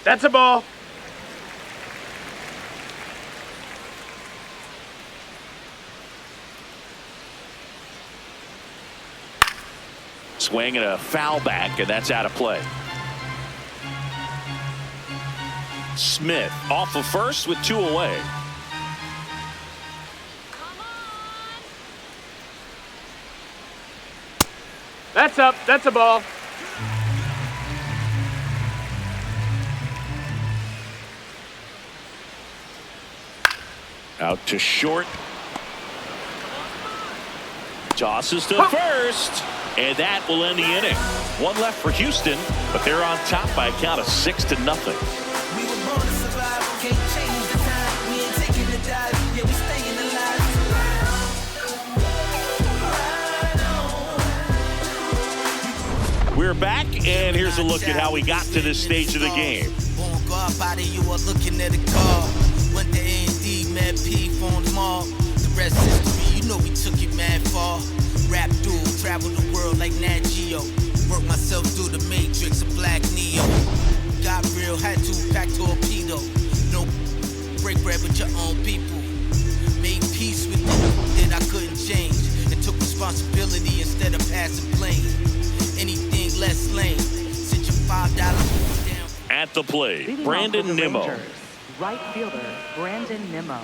[SPEAKER 4] That's a ball.
[SPEAKER 1] Swing and a foul back, and that's out of play. Smith off of first with 2 away.
[SPEAKER 4] That's up. That's a ball.
[SPEAKER 1] Out to short. Tosses to first. And that will end the inning. 1 left for Houston, but they're on top by a count of 6-0.
[SPEAKER 6] We were born to survive, can't change the time. We ain't taking the dive, yeah, we staying alive.
[SPEAKER 1] We're back, and here's a look at how we got to this stage of the game.
[SPEAKER 6] Born God body, you are looking at a car. Went to A&D, Mad P, formed mall. The rest history, you know we took it mad far. Rap duel, travel the world like Nat Geo. Work myself through the matrix of Black Neo. Got real, had to pack torpedo. No break bread with your own people. Made peace with them that I couldn't change. And took responsibility instead of passing blame. Anything less lame. Sent your $5 down.
[SPEAKER 1] At the plate,
[SPEAKER 3] Leading
[SPEAKER 1] Brandon
[SPEAKER 3] off for the
[SPEAKER 1] Nimmo.
[SPEAKER 3] Rangers, right fielder Brandon Nimmo.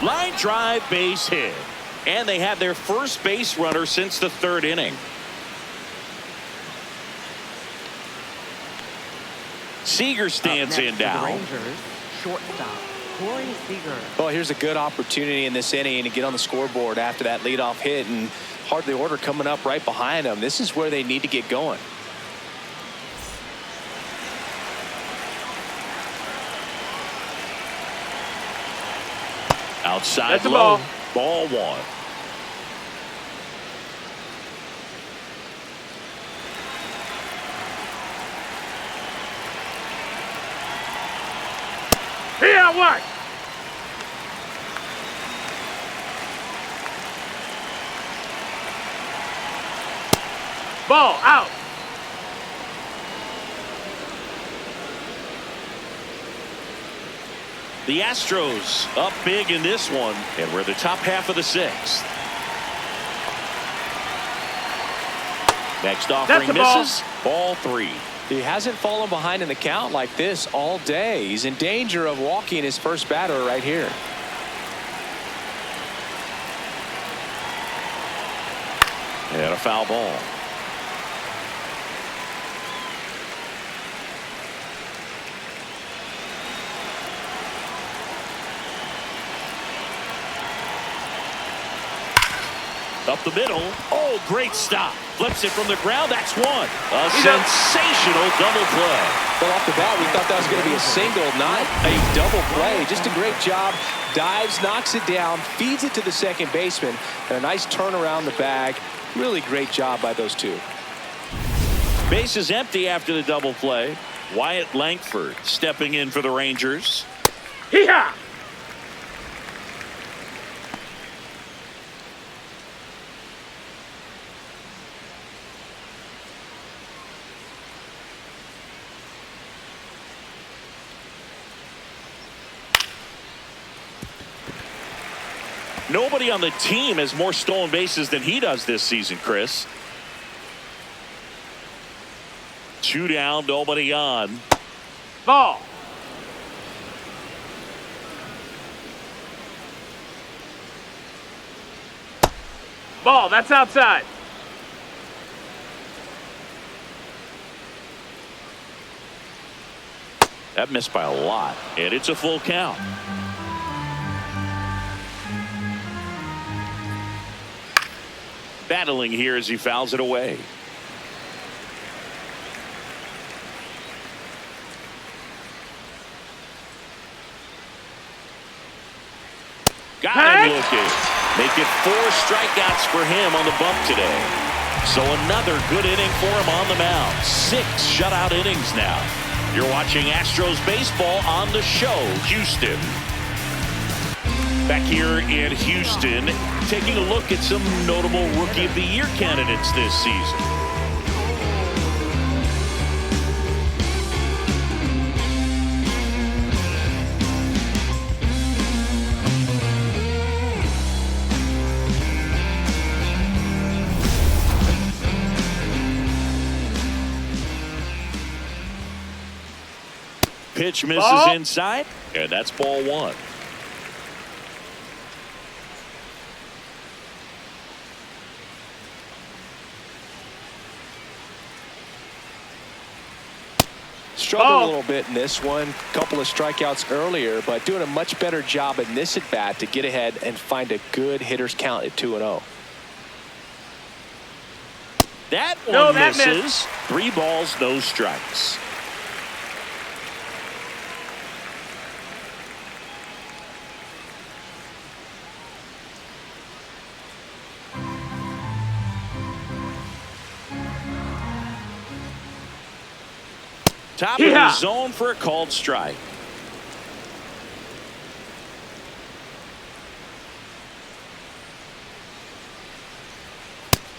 [SPEAKER 1] Line drive, base hit. And they have their first base runner since the 3rd inning. Seager stands in now.
[SPEAKER 3] Rangers, shortstop Corey Seager.
[SPEAKER 2] Well, here's a good opportunity in this inning to get on the scoreboard after that leadoff hit, and hardly order coming up right behind them. This is where they need to get going.
[SPEAKER 1] Outside
[SPEAKER 4] That's a
[SPEAKER 1] low.
[SPEAKER 4] ball.
[SPEAKER 1] Ball 1.
[SPEAKER 4] Here, what? Ball out.
[SPEAKER 1] The Astros up big in this one, and we're the top half of the 6th. Next offering
[SPEAKER 4] That's a ball.
[SPEAKER 1] misses. Ball 3.
[SPEAKER 2] He hasn't fallen behind in the count like this all day. He's in danger of walking his first batter right here.
[SPEAKER 1] And a foul ball. Up the middle. Oh, great stop. Flips it from the ground. That's 1. A sensational double play.
[SPEAKER 2] Well, off the bat, we thought that was going to be a single, not a double play. Just a great job. Dives, knocks it down, feeds it to the second baseman, and a nice turn around the bag. Really great job by those two.
[SPEAKER 1] Base is empty after the double play. Wyatt Langford stepping in for the Rangers.
[SPEAKER 4] Hee-haw!
[SPEAKER 1] Nobody on the team has more stolen bases than he does this season, Chris. 2 down, nobody on.
[SPEAKER 4] Ball. Ball, that's outside.
[SPEAKER 1] That missed by a lot, and it's a full count. Battling here as he fouls it away. Got him looking. Make it 4 strikeouts for him on the bump today. So another good inning for him on the mound. 6 shutout innings now. You're watching Astros baseball on the show, Houston. Back here in Houston, taking a look at some notable Rookie of the Year candidates this season. Pitch misses inside, and that's ball 1.
[SPEAKER 5] Struggled a little bit in this one. Couple of strikeouts earlier, but doing a much better job in this at bat to get ahead and find a good hitter's count at 2-0.
[SPEAKER 1] That one misses. 3 balls, no strikes. Top of the zone for a called strike.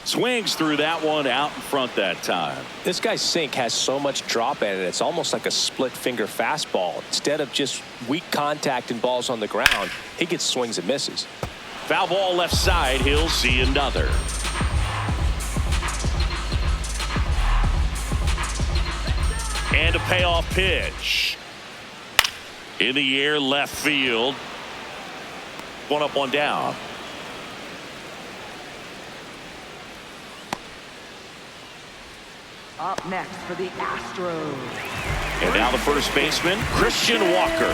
[SPEAKER 1] Swings through that one out in front that time.
[SPEAKER 5] This guy's sink has so much drop in it. It's almost like a split finger fastball. Instead of just weak contact and balls on the ground, he gets swings and misses.
[SPEAKER 1] Foul ball left side. He'll see another. And a payoff pitch. In the air, left field. 1 up, 1 down.
[SPEAKER 3] Up next for the Astros.
[SPEAKER 1] And now the first baseman, Christian Walker.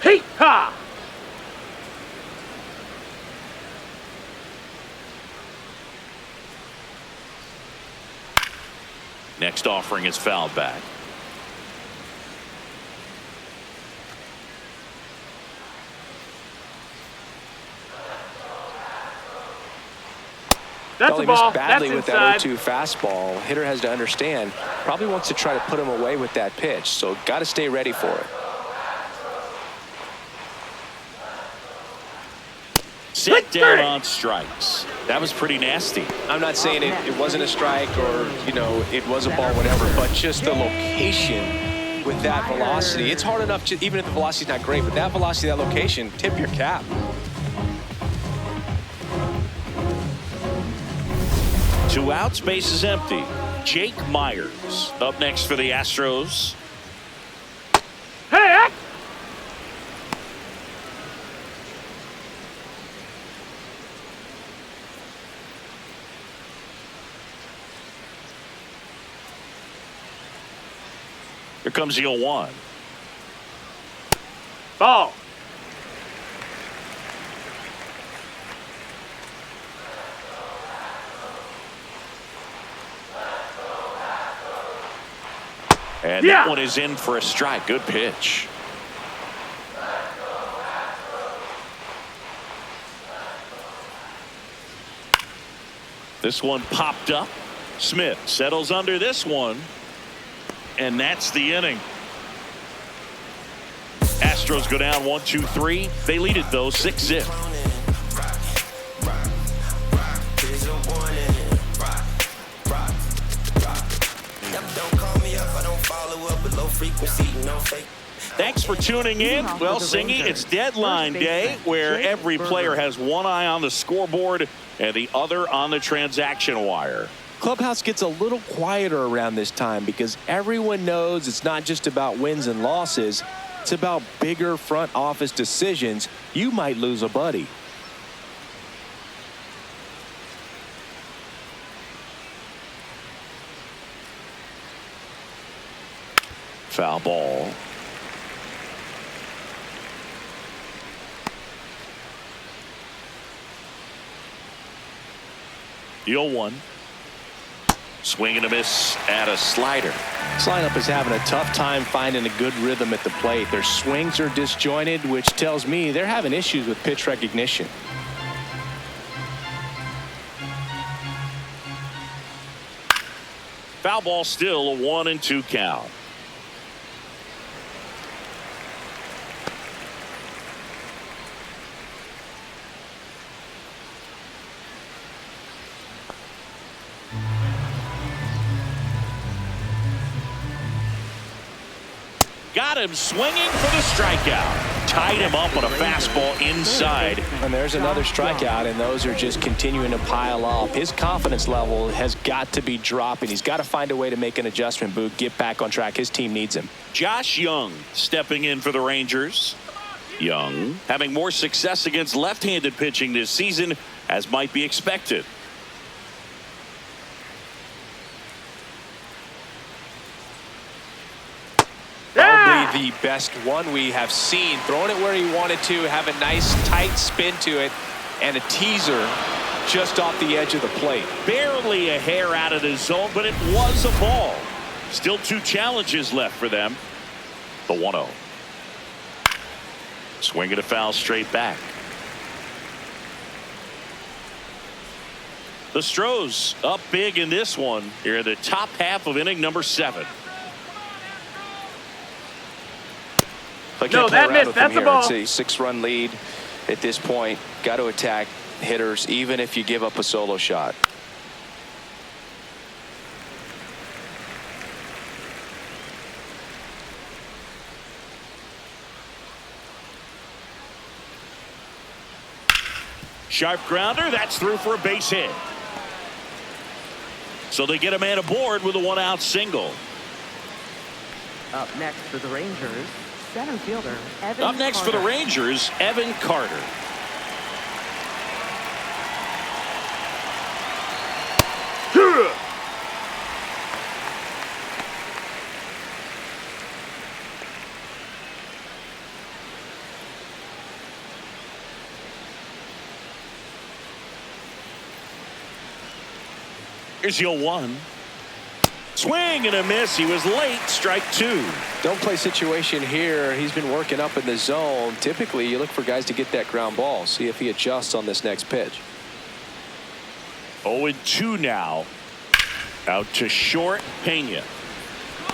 [SPEAKER 4] Hey, ha!
[SPEAKER 1] Next offering is fouled back.
[SPEAKER 4] That's
[SPEAKER 5] Well,
[SPEAKER 4] a
[SPEAKER 5] he
[SPEAKER 4] ball.
[SPEAKER 5] missed badly
[SPEAKER 4] That's
[SPEAKER 5] with
[SPEAKER 4] inside.
[SPEAKER 5] that 0-2 fastball. Hitter has to understand, probably wants to try to put him away with that pitch, so got to stay ready for it.
[SPEAKER 1] Sit down on strikes. That was pretty nasty.
[SPEAKER 5] I'm not saying it wasn't a strike or, you know, it was a ball, whatever, but just the location with that velocity. It's hard enough, to, even if the velocity's not great, but that velocity, that location, tip your cap.
[SPEAKER 1] Two outs, base is empty. Jake Myers up next for the Astros.
[SPEAKER 4] Hey!
[SPEAKER 1] Here comes the 0-1.
[SPEAKER 4] Ball.
[SPEAKER 1] And that one is in for a strike. Good pitch. This one popped up. Smith settles under this one. And that's the inning. Astros go down 1-2-3. They lead it though 6-0. Thanks for tuning in. Well, Singy, it's deadline day where every player has one eye on the scoreboard and the other on the transaction wire.
[SPEAKER 5] Clubhouse gets a little quieter around this time because everyone knows it's not just about wins and losses. It's about bigger front office decisions. You might lose a buddy.
[SPEAKER 1] Foul ball. The 0-1. Swing and a miss at a slider.
[SPEAKER 5] This lineup is having a tough time finding a good rhythm at the plate. Their swings are disjointed, which tells me they're having issues with pitch recognition.
[SPEAKER 1] Foul ball, still a 1-2 count. Got him swinging for the strikeout. Tied him up on a fastball inside.
[SPEAKER 5] And there's another strikeout, and those are just continuing to pile up. His confidence level has got to be dropping. He's got to find a way to make an adjustment, Boog, get back on track. His team needs him.
[SPEAKER 1] Josh Young stepping in for the Rangers. Young having more success against left-handed pitching this season, as might be expected.
[SPEAKER 5] Probably the best one we have seen. Throwing it where he wanted to, have a nice tight spin to it, and a teaser just off the edge of the plate.
[SPEAKER 1] Barely a hair out of the zone, but it was a ball. Still 2 challenges left for them. The 1-0. Swing and a foul straight back. The Astros up big in this one here in the top half of inning number 7.
[SPEAKER 4] No, that missed. That's the ball.
[SPEAKER 5] It's a 6-run lead at this point. Got to attack hitters, even if you give up a solo shot.
[SPEAKER 1] Sharp grounder. That's through for a base hit. So they get a man aboard with a 1-out single.
[SPEAKER 3] Up next for the Rangers, center fielder Evan
[SPEAKER 1] Up next
[SPEAKER 3] Carter.
[SPEAKER 1] for the Rangers, Evan Carter. Here's the 0-1. Swing and a miss. He was late. Strike 2.
[SPEAKER 5] Don't play situation here. He's been working up in the zone. Typically, you look for guys to get that ground ball. See if he adjusts on this next pitch.
[SPEAKER 1] 0-2 now. Out to short. Pena.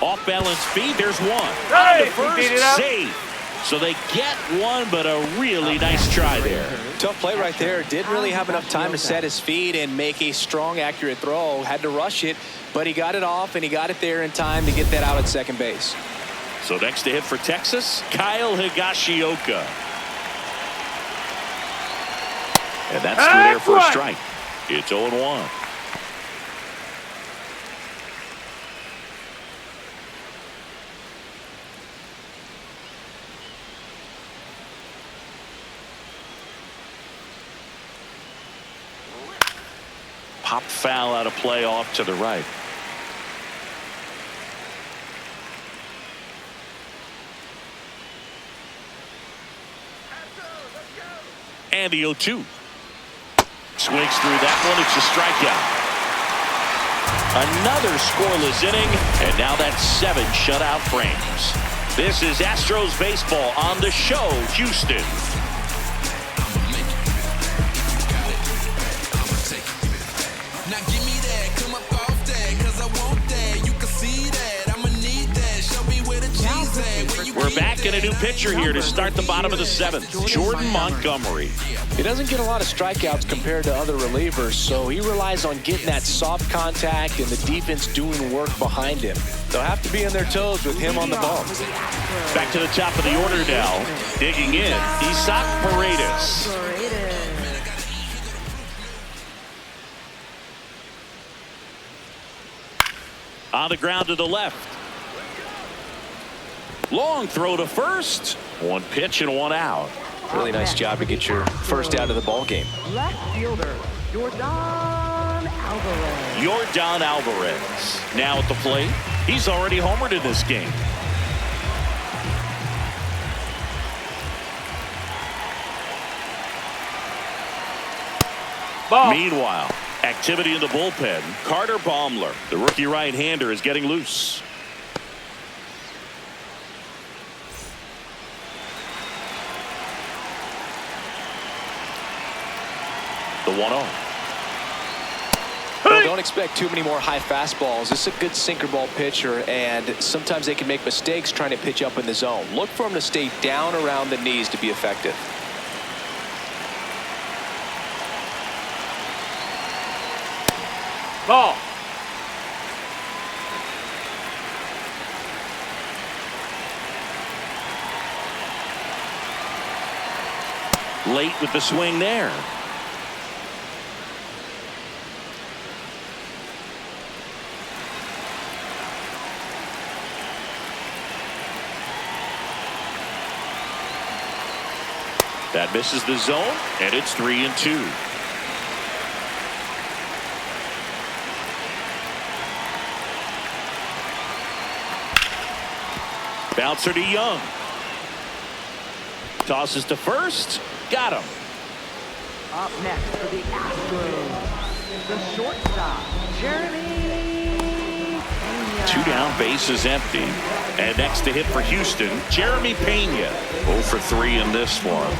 [SPEAKER 1] Off balance feed. There's one.
[SPEAKER 4] Hey,
[SPEAKER 1] On to first.
[SPEAKER 4] he beat it up.
[SPEAKER 1] Save. So they get one, but a really nice try there.
[SPEAKER 5] Tough play right there. Didn't really have enough time to set his feet and make a strong, accurate throw. Had to rush it, but he got it off, and he got it there in time to get that out at second base.
[SPEAKER 1] So next to hit for Texas, Kyle Higashioka. And that's through there for a strike. It's 0-1. Pop foul out of play off to the right. And the 0-2. Swings through that one. It's a strikeout. Another scoreless inning, and now that's 7 shutout frames. This is Astros baseball on the show, Houston.
[SPEAKER 6] Now give me that, come up off that, cause I want that. You can see that, I'ma need that. Show me where the cheese at. Where you
[SPEAKER 1] We're
[SPEAKER 6] keep
[SPEAKER 1] back in a new pitcher here to start the bottom of the 7th. Jordan Montgomery.
[SPEAKER 5] He doesn't get a lot of strikeouts compared to other relievers, so he relies on getting that soft contact and the defense doing work behind him. They'll have to be on their toes with him on the ball.
[SPEAKER 1] Back to the top of the order now. Digging in, Isaac Paredes. On the ground to the left. Long throw to first. 1 pitch and 1 out.
[SPEAKER 5] Really nice job to get your first out of the ball game.
[SPEAKER 3] Left fielder Jordan Alvarez.
[SPEAKER 1] Jordan Alvarez now at the plate. He's already homered in this game.
[SPEAKER 4] Ball.
[SPEAKER 1] Meanwhile, activity in the bullpen. Carter Baumler, the rookie right-hander, is getting loose. The 1-0.
[SPEAKER 2] Well, don't expect too many more high fastballs. This is a good sinker ball pitcher, and sometimes they can make mistakes trying to pitch up in the zone. Look for him to stay down around the knees to be effective.
[SPEAKER 4] Ball.
[SPEAKER 1] Late with the swing there. That misses the zone, and it's 3-2. Bouncer to Young. Tosses to first. Got him.
[SPEAKER 3] Up next for the Astros, the shortstop, Jeremy Pena.
[SPEAKER 1] 2 down, bases empty. And next to hit for Houston, Jeremy Pena. 0 for 3 in this one.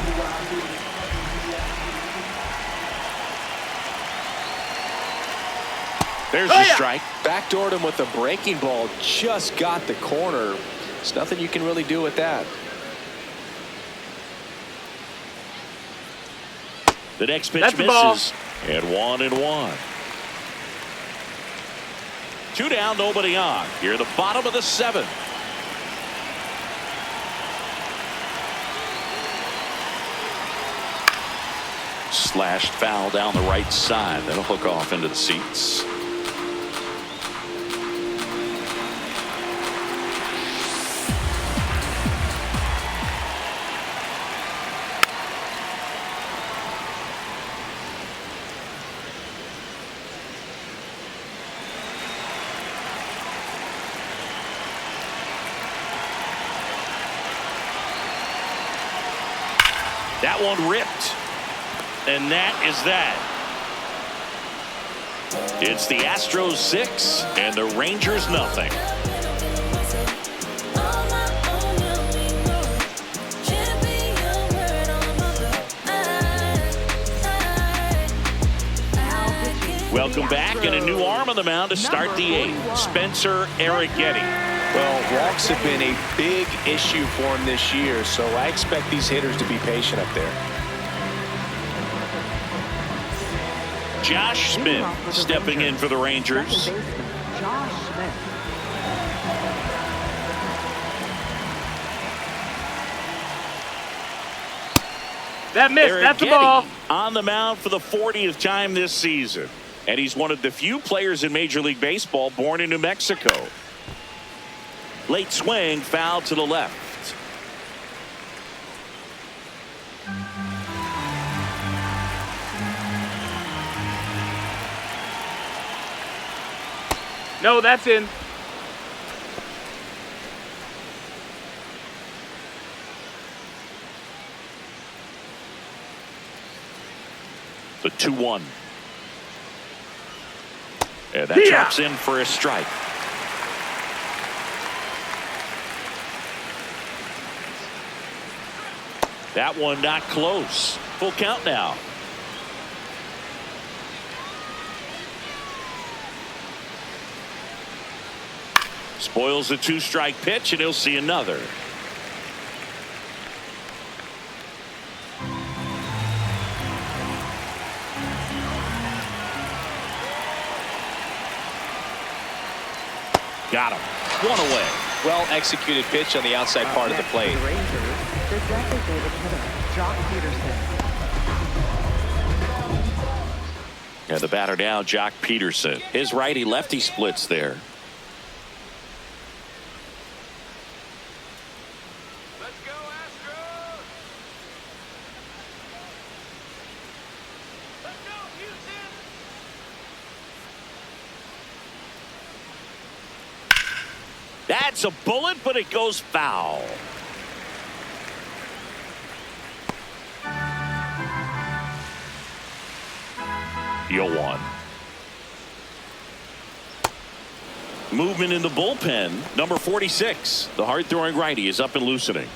[SPEAKER 1] There's the strike.
[SPEAKER 2] Backdoored him with a breaking ball. Just got the corner. There's nothing you can really do with that.
[SPEAKER 1] The next pitch
[SPEAKER 4] That's
[SPEAKER 1] misses. And 1-1. 2 down, nobody on. Here at the bottom of the 7th. Slashed foul down the right side. That'll hook off into the seats. That one ripped. And that is that. It's the Astros 6 and the Rangers nothing. Welcome back, and a new arm on the mound to start the 8th. Spencer Arrighetti.
[SPEAKER 2] Well, walks have been a big issue for him this year, so I expect these hitters to be patient up there.
[SPEAKER 1] Josh Smith stepping in for the Rangers.
[SPEAKER 3] Josh Smith.
[SPEAKER 4] That missed. That's the ball.
[SPEAKER 1] On the mound for the 40th time this season. And he's one of the few players in Major League Baseball born in New Mexico. Late swing, foul to the left.
[SPEAKER 4] No, that's in.
[SPEAKER 1] The 2-1. And that drops in for a strike. That one not close. Full count now. Spoils a 2-strike pitch, and he'll see another. Got him. One away.
[SPEAKER 2] Well executed pitch on the outside part of the plate.
[SPEAKER 3] The Rangers, the designated hitter, Jock Peterson.
[SPEAKER 1] And the batter now, Jock Peterson. His righty-lefty splits there.
[SPEAKER 6] Let's go, Astros! Let's go, Houston!
[SPEAKER 1] That's a bullet, but it goes foul. 0-1. Movement in the bullpen. Number 46, the hard-throwing righty, is up and loosening.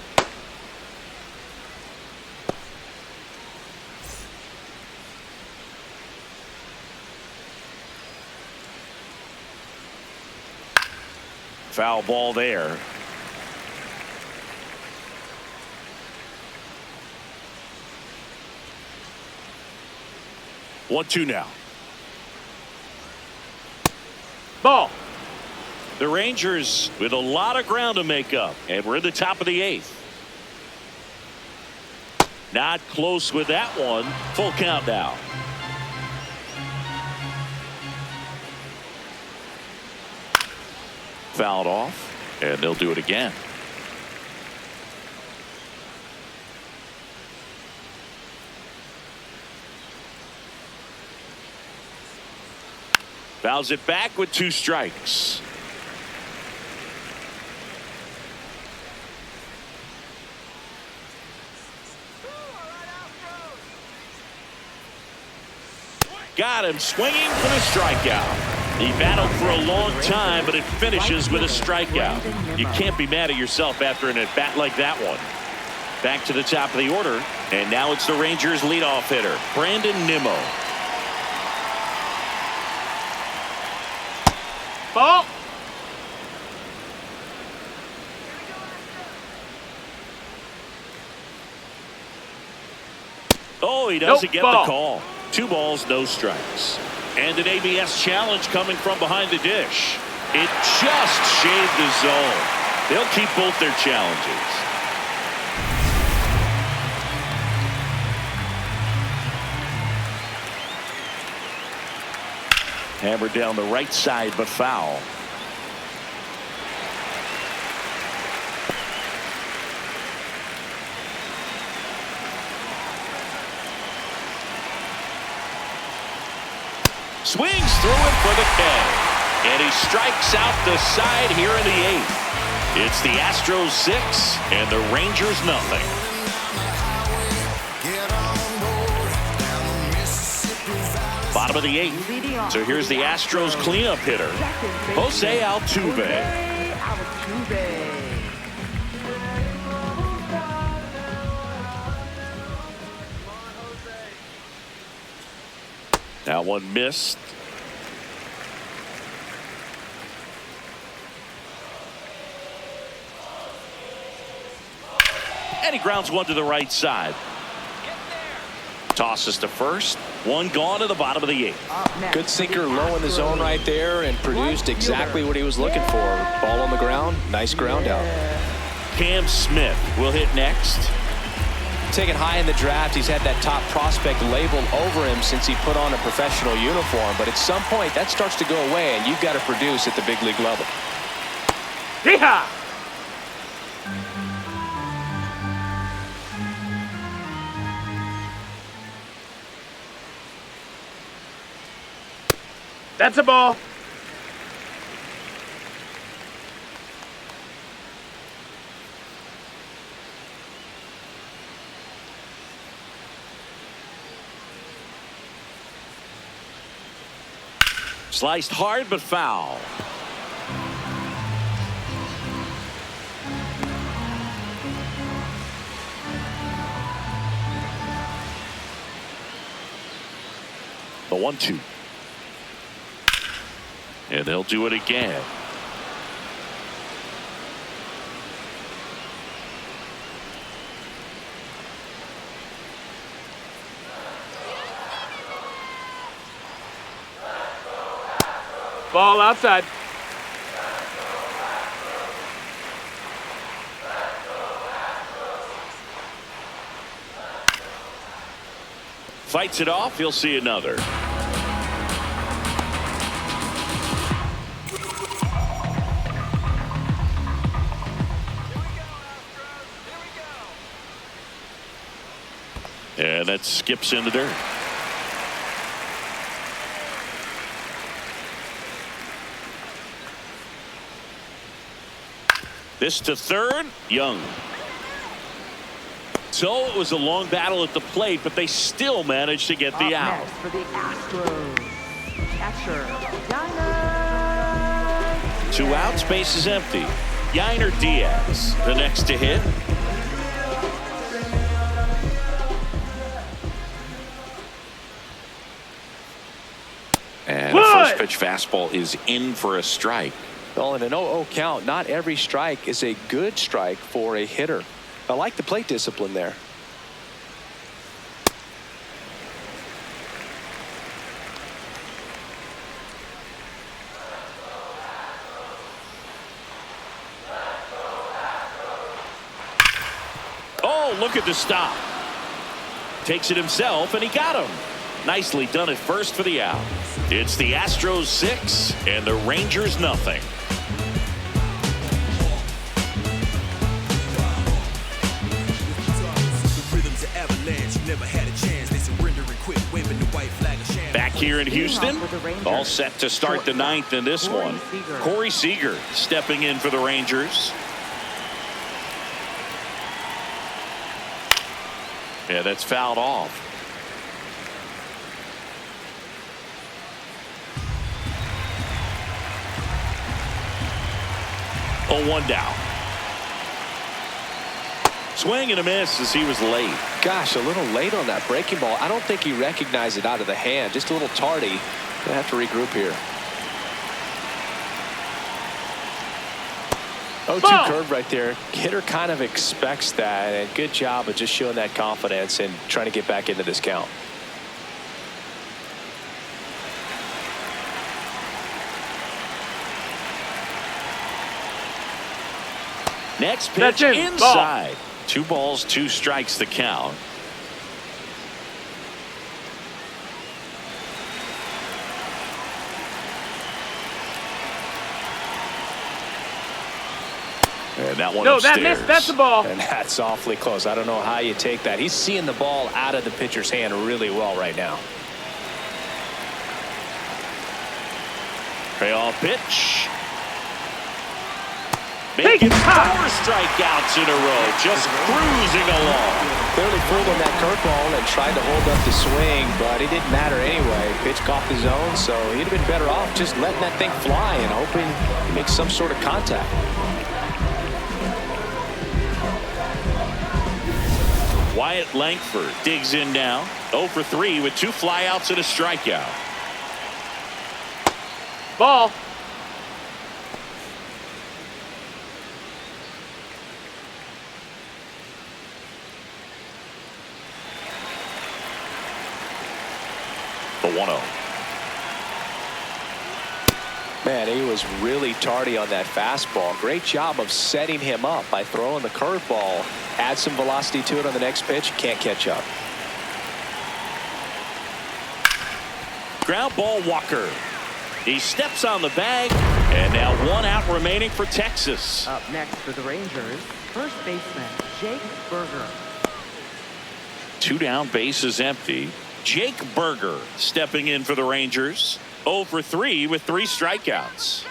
[SPEAKER 1] Foul ball there. One, two now.
[SPEAKER 4] Ball.
[SPEAKER 1] The Rangers with a lot of ground to make up, and we're in the top of the 8th. Not close with that one. Full count now. Fouled off, and they'll do it again. Fouls it back with 2 strikes. Got him swinging for the strikeout. He battled for a long time, but it finishes with a strikeout. You can't be mad at yourself after an at-bat like that one. Back to the top of the order, and now it's the Rangers' leadoff hitter, Brandon Nimmo.
[SPEAKER 4] Ball.
[SPEAKER 1] Oh, he doesn't get
[SPEAKER 4] ball.
[SPEAKER 1] the call. 2 balls, no strikes. And an ABS challenge coming from behind the dish. It just shaved the zone. They'll keep both their challenges. Hammered down the right side, but foul. Swings through it for the K. And he strikes out the side here in the 8th. It's the Astros 6 and the Rangers nothing. Bottom of the 8th. So here's the Astros cleanup hitter, Jose Altuve. That one missed. And he grounds one to the right side. Tosses to first. One gone to the bottom of the 8th.
[SPEAKER 5] Good sinker low in the zone right there and produced exactly what he was looking for. Ball on the ground. Nice ground out.
[SPEAKER 1] Cam Smith will hit next.
[SPEAKER 5] Taken high in the draft, he's had that top prospect labeled over him since he put on a professional uniform. But at some point, that starts to go away, and you've got to produce at the big league level.
[SPEAKER 4] Yeehaw! That's a ball.
[SPEAKER 1] Sliced hard, but foul. The 1-2. And they'll do it again.
[SPEAKER 4] Ball outside.
[SPEAKER 1] Fights it off. He'll see another. And that skips in the dirt. This to third. Young. So it was a long battle at the plate, but they still managed to get the out.
[SPEAKER 3] Next for the Astros, catcher, Dynasty.
[SPEAKER 1] 2 outs, base is empty. Yainer Diaz, the next to hit. And the first pitch fastball is in for a strike.
[SPEAKER 5] Well, in an 0-0 count, not every strike is a good strike for a hitter. I like the plate discipline there.
[SPEAKER 1] Oh, look at the stop. Takes it himself, and he got him. Nicely done at first for the out. It's the Astros 6 and the Rangers nothing. Back here in Houston, all set to start the 9th in this one. Corey Seager stepping in for the Rangers. Yeah, that's fouled off. Oh, 1 down. Swing and a miss as he was late.
[SPEAKER 5] Gosh, a little late on that breaking ball. I don't think he recognized it out of the hand. Just a little tardy. Gonna have to regroup here. 0-2 curve right there. Hitter kind of expects that, and good job of just showing that confidence and trying to get back into this count.
[SPEAKER 1] Next pitch inside. 2 balls, 2 strikes the count. And that one upstairs.
[SPEAKER 4] That missed. That's the ball.
[SPEAKER 5] And that's awfully close. I don't know how you take that. He's seeing the ball out of the pitcher's hand really well right now.
[SPEAKER 1] Payoff pitch. Making 4 strikeouts in a row. Just cruising along.
[SPEAKER 5] Clearly fooled on that curveball and tried to hold up the swing, but it didn't matter anyway. Pitch caught the zone, so he'd have been better off just letting that thing fly and hoping he makes some sort of contact.
[SPEAKER 1] Wyatt Langford digs in now. 0 for 3 with 2 flyouts and a strikeout.
[SPEAKER 4] Ball.
[SPEAKER 1] The 1-0.
[SPEAKER 5] Man, he was really tardy on that fastball. Great job of setting him up by throwing the curveball. Add some velocity to it on the next pitch. Can't catch up.
[SPEAKER 1] Ground ball, Walker. He steps on the bag, and now 1 out remaining for Texas.
[SPEAKER 3] Up next for the Rangers, first baseman Jake Berger.
[SPEAKER 1] 2 down, base is empty. Jake Berger stepping in for the Rangers. 0 for 3 with 3 strikeouts.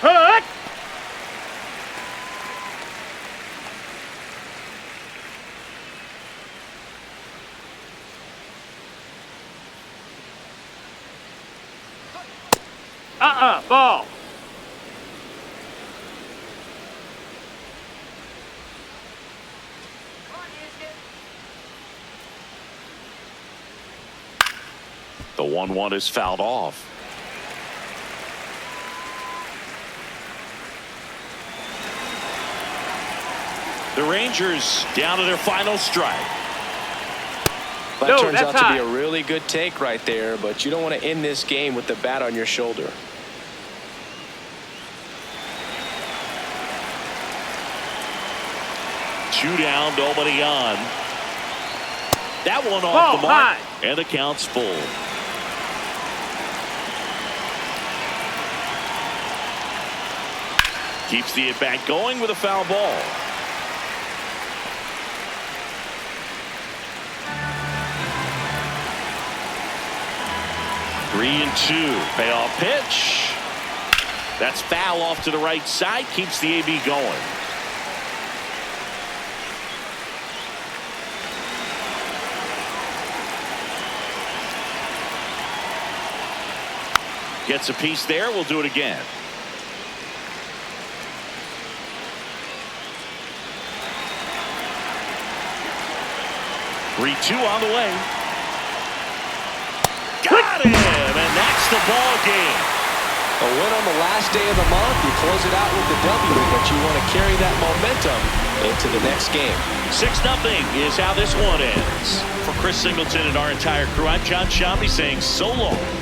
[SPEAKER 4] Hut! Ball.
[SPEAKER 1] The 1-1 is fouled off. The Rangers down to their final strike.
[SPEAKER 5] That turns out to be a really good take right there, but you don't want to end this game with the bat on your shoulder.
[SPEAKER 1] Two down, nobody on. That one off the mark, and the count's full. Keeps the at-bat going with a foul ball. Three and two. Payoff pitch. That's foul off to the right side. Keeps the AB going. Gets a piece there. We'll do it again. Three-two on the way. Got him, and that's the ball game.
[SPEAKER 5] A win on the last day of the month. You close it out with the W, but you want to carry that momentum into the next game.
[SPEAKER 1] 6-0 is how this one ends. For Chris Singleton and our entire crew, I'm John Shambi saying so long.